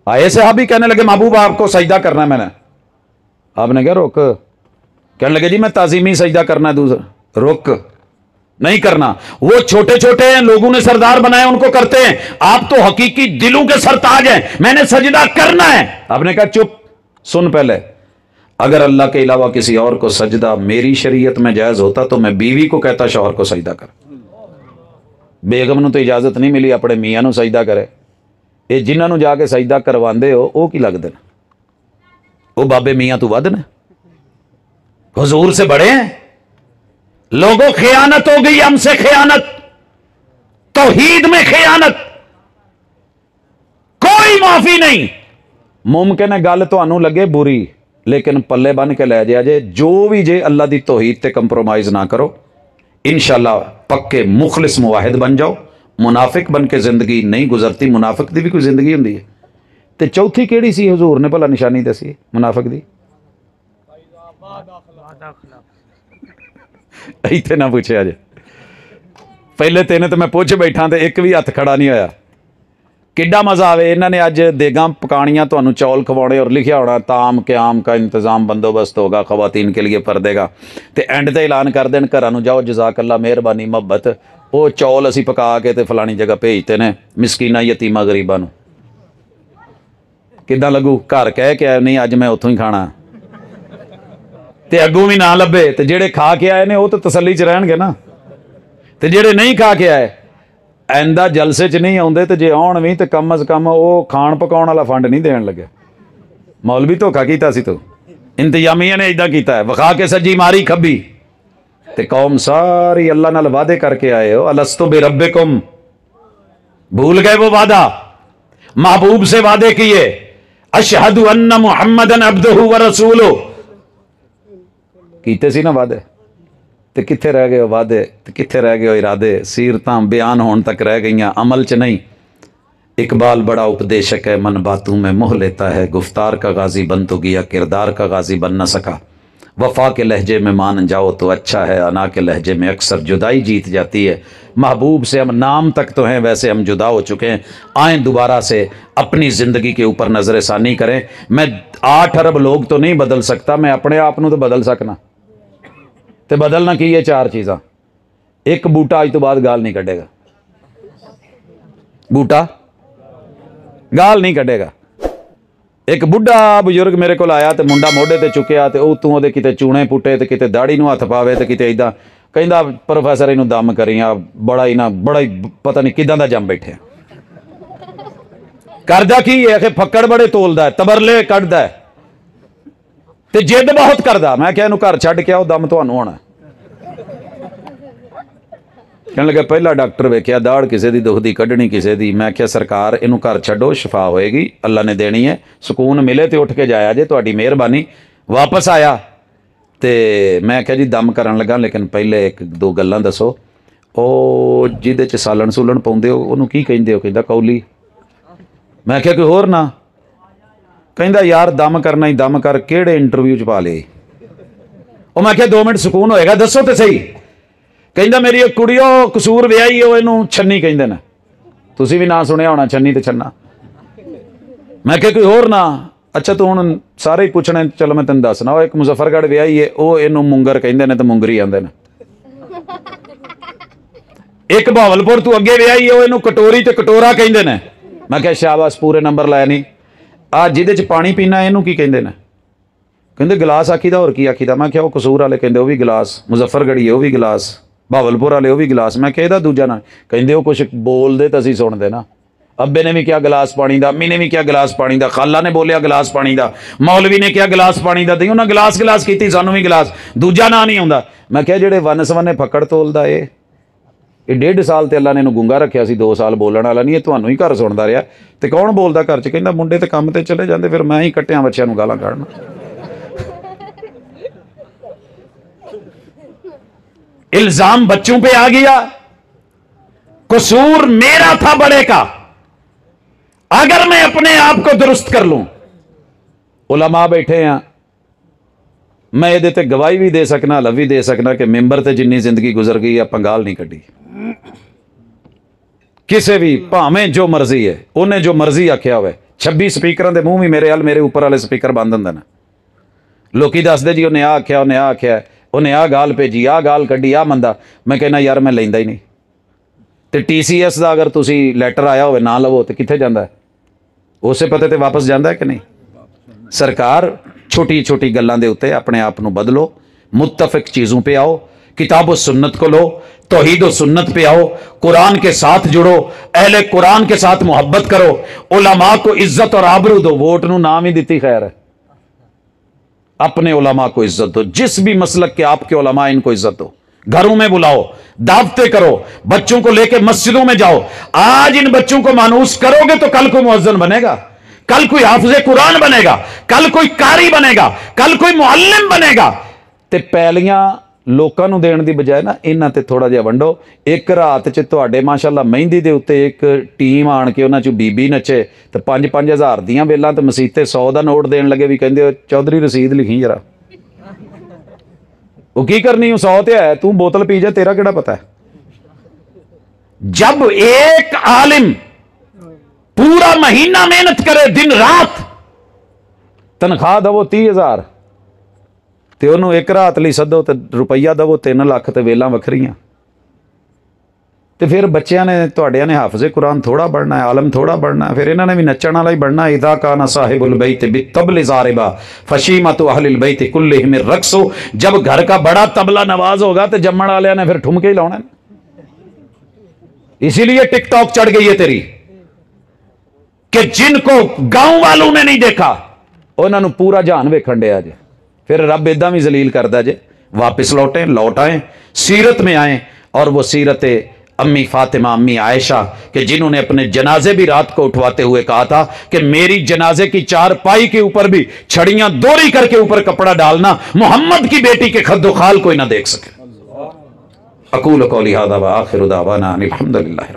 आए सहाबी कहने लगे महबूब आपको सजदा करना है। मैंने आपने क्या रोक? कहने लगे जी मैं ताजीमी सजदा करना है। दूसरा रोक नहीं करना, वो छोटे छोटे हैं, लोगों ने सरदार बनाए उनको करते हैं, आप तो हकीकी दिलों के सरताज हैं, मैंने सजदा करना है। आपने कहा चुप, सुन पहले, अगर अल्लाह के अलावा किसी और को सजदा मेरी शरीयत में जायज होता तो मैं बीवी को कहता शौहर को सजदा कर। बेगम नूं तो इजाजत नहीं मिली अपने मियां नूं सजदा करे। ये जिन्होंने जाके सजदा करवांदे हो वो की लगदे ने? वो बाबे मियां तू वध ने, हुजूर से बड़े हैं। लोगों खयानत हो गई हमसे, खयानत, तौहीद में खयानत, कोई माफी नहीं। मुमकिन है गल तुहानू लगे बुरी, लेकिन पल्ले बन के लै जाया जे, जो भी जे अल्लाह दी तौहीद ते कंप्रोमाइज ना करो, इंशाअल्लाह पक्के मुखलिस मुवाहिद बन जाओ। मुनाफिक बन के जिंदगी नहीं गुजरती, मुनाफिक दी भी कोई जिंदगी हुंदी है। ते चौथी केड़ी सी हुजूर ने भला निशानी दसी मुनाफिक दी? इत्थे ना पूछे अजे, पहले तीन तो मैं पुछ बैठा तो एक भी हथ खड़ा नहीं होया। किड्डा मजा आवे। इन्होंने अज देगां पकानियां, तुहानू चौल खवाने और लिखिया होना ताम क्याम का इंतजाम बंदोबस्त होगा खवातीन के लिए पर्दे का, तो एंड ते ऐलान कर देन घरां नूं जाओ जज़ाकल्ला मेहरबानी मुहब्बत, वो चौल असी पका के ते फलानी जगह भेजते ने मिसकीना यतीमा गरीबां नूं। किद्दां लगू? घर कह के आए नहीं अज मैं उत्थों ही खाना, ते अगों भी ना लभे ते जेड़े खा के आए ने वो तो तसल्ली च रहणगे ना, ते जेड़े नहीं खा के आए आइंदा जलसे च नहीं आउंदे, ते जे आउण भी तो कम अज कम वो खाण पकाउण वाला फंड नहीं देण लगे। मौलवी धोखा कीता सी, तो इंतजामिया ने इदां कीता है, विखा के सज्जी मारी खब्बी, ते कौम सारी अल्लाह नाल वादे करके आए हो, अलस्तु बिरब्बिकुम, भूल गए वो वादा, महबूब से वादे किए, अशहदु अन्ना मुहम्मदन अब्दुहु व रसूलुहु, कीते सी ना वादे, ते कित्थे रह गए वादे, ते कित्थे रह गए इरादे? सीरतां बयान होने तक रह गईयां, अमल च नहीं। इकबाल बड़ा उपदेशक है, मन बातों में मोह लेता है, गुफ्तार का गाजी बन तो गया, किरदार का गाजी बन न सका। वफा के लहजे में मान जाओ तो अच्छा है, अना के लहजे में अक्सर जुदाई जीत जाती है। महबूब से हम नाम तक तो हैं, वैसे हम जुदा हो चुके हैं। आएँ दोबारा से अपनी ज़िंदगी के ऊपर नज़र षानी करें। मैं 8 अरब लोग तो नहीं बदल सकता, मैं अपने आप को तो बदल सकना। तो बदलना की है 4 चीज़ां। एक बूटा अज तो बाद गाल नहीं कढ़ेगा, बूटा गाल नहीं कढ़ेगा। एक बुढ़ा बजुर्ग मेरे को आया तो मुंडा मोढे ते चुकिया, तो उतों वो किते चूने पुटे, तो किते दाड़ी नूं हथ पावे, तो किते इदां कहंदा प्रोफैसर इनू दम करी, आ बड़ा ही पता नहीं किदां दा जम बैठे। करदा की है कि फक्कड़ बड़े तोलदा है, तबरले कढ़दा है, ते जिद बहुत करदा। मैं क्या इनू घर छड्ड के आओ, दम तुहानू होना। कहने लगे पहला डॉक्टर वेख्या दाड़ किसी की दुखदी कढ़नी किसी की। मैं क्या सरकार इनू घर छड्डो, शफा होएगी, अल्लाह ने देनी है, सुकून मिले तो उठ के जाया जे, तुहाडी मेहरबानी। वापस आया तो मैं क्या जी दम करन लगा, लेकिन पहले 1-2 गल्लां दसो। ओ जिहदे च सालन सूलन पाउंदे हो उहनूं की कहिंदे हो? कहंदा कौली। मैं क्या कोई होर ना? कहंदा यार दम करना ही दम कर, किहड़े इंटरव्यू च पा ले? ओ मैं क्या 2 मिनट सुकून होएगा, दसो तो सही। कहंदा मेरी एक कुड़ियो कसूर विआही हो, इनू छन्नी कहंदे ने। तुसीं भी ना सुनिया होना छन्नी ते छन्ना। मैं क्या कोई होर ना। अच्छा तू हुण सारे ही पूछने, चलो मैं तेन दसना। वो एक मुजफ्फरगढ़ विआही है, वो इनू मुंगर कहंदे ने ते मुंगरी आंदे ने। एक बहावलपुर तू अगे विआही है, वो इनू कटोरी ते कटोरा कहंदे ने। मैं क्या शाबाश, पूरे नंबर लाए नहीं। आ जिहदे च पानी पीना इनू की कहंदे ने? कहंदे गिलास आखीदा, होर की आखीदा? मैं क्या वो कसूर वाले कहंदे वो भी गिलास, मुजफ्फरगढ़ी वो भी गिलास, बहावलपुर वाले वो भी गिलास। मैं क्या दूजा ना कहंदे वो कुछ बोलते तो असीं सुणदे ना। अब्बे ने भी क्या गिलास पानी का, अम्मी ने भी क्या गिलास पानी का, खाला ने बोलिया गिलास पानी का, मौलवी ने क्या गिलास पानी का, उन्हें गिलास गिलास की, सानू भी गिलास, दूजा ना नहीं आता। मैं क्या जेडे वन सवने फकड़ तोलदा ये 1.5 साल ते अल्लाह ने गूंगा रखिया सी, 2 साल बोलण वाला नहीं, तुहानू ही घर सुणदा रहा। ते कौन बोलदा घर च? कहंदा मुंडे ते काम ते चले जांदे, फिर मैं ही कट्टियां बच्चियां नूं गालां कढना। इल्जाम बच्चों पे आ गया, कसूर मेरा था बड़े का। अगर मैं अपने आप को दुरुस्त कर लूं, उलमा बैठे हैं, मैं ये ते गवाही भी दे सकना, हलफ भी दे सकना कि मैंबर ते जिन्नी जिंदगी गुजर गई आप गाल नहीं कढ़ी। किसी भी भावें जो मर्जी है, उन्हें जो मर्जी आख्या हुए। 26 स्पीकर के मुंह भी मेरे हाल, मेरे ऊपर वाले स्पीकर बंद होंगे ना। लोग दसदे जी उन्हें आ आख्या, उन्हें आ आख्या, उन्हें आ गाल भेजी, आ गाल कढ़ी, आ मंदा। मैं कहना यार मैं लेंदा ही नहीं। तो TCS का अगर तुसी लैटर आया हो ना लवो तो कित्थे जांदा है? उसे पते ते वापस जांदा है कि नहीं? सरकार छोटी छोटी गल्लां दे उत्ते अपने आप को बदलो, मुत्तफिक चीज़ों पे आओ, किताब और सुन्नत को लो, तौहीद और सुन्नत पे आओ, कुरान के साथ जुड़ो, अहले कुरान के साथ मोहब्बत करो, उलमा को इज्जत और आबरू दो। वोट नूं नाम ही दिती खैर है, अपने उलमा को इज्जत दो। जिस भी मसलक के आपके उलमा, इनको इज्जत दो। घरों में बुलाओ, दावतें करो, बच्चों को लेकर मस्जिदों में जाओ। आज इन बच्चों को मानूस करोगे तो कल कोई मुअज्जिन बनेगा, कल कोई हाफिज़े कुरान बनेगा, कल कोई कारी बनेगा, कल कोई मुअल्लिम बनेगा। ते पैलियां लोकां नूं देण दी बजाय ना इन्हां ते थोड़ा जिहा वंडो। एक रात च तुहाडे माशाअल्लाह मेहंदी दे उत्ते एक टीम आण के उन्हां चों बीबी नचे ते 5-5 हज़ार दीयां बेलां ते मसीते 100 दा नोट देण लगे, भी कहंदे चौधरी रसीद लिखी जरा। वो की करनी, 100 ते है, तू बोतल पी जा, तेरा केड़ा पता है। जब एक आलिम पूरा महीना मेहनत करे, दिन रात, तनख्वाह दवो 30,000 ते उन्होंने एक रात लई सदो तो रुपया दवो 3 लाख, तो वेलां वखरियां। तो फिर बच्चों ने तुहाडियां ने हाफिज़े कुरान थोड़ा बढ़ना है, आलम थोड़ा बढ़ना है, फिर इन्होंने भी नचण वाला ही बढ़ना। इदा काना साहिबुल बैत बितबल ज़ारिबा फशीमतु अहलिल बैत कुल्लिहिम रक्सो। जब घर का बड़ा तबला नवाज होगा तो जम्मण वालियां ने फिर ठुमके ही लाने। इसीलिए टिकटॉक चढ़ गई है तेरी, कि जिनको गांव वालों ने नहीं देखा उन्होंने पूरा जहान वेखण दिया जे। फिर रब इदा भी जलील करदा जे। वापस लौट आए, सीरत में आए, और वो सीरत अम्मी फातिमा, अम्मी आयशा, कि जिन्होंने अपने जनाजे भी रात को उठवाते हुए कहा था कि मेरी जनाजे की 4 पाई के ऊपर भी छड़ियां दोरी करके ऊपर कपड़ा डालना, मोहम्मद की बेटी के खद्दो खाल कोई ना देख सके। अकूल कौली हादा व आखिरु दावाना अनिल हम्दुलिल्लाहि।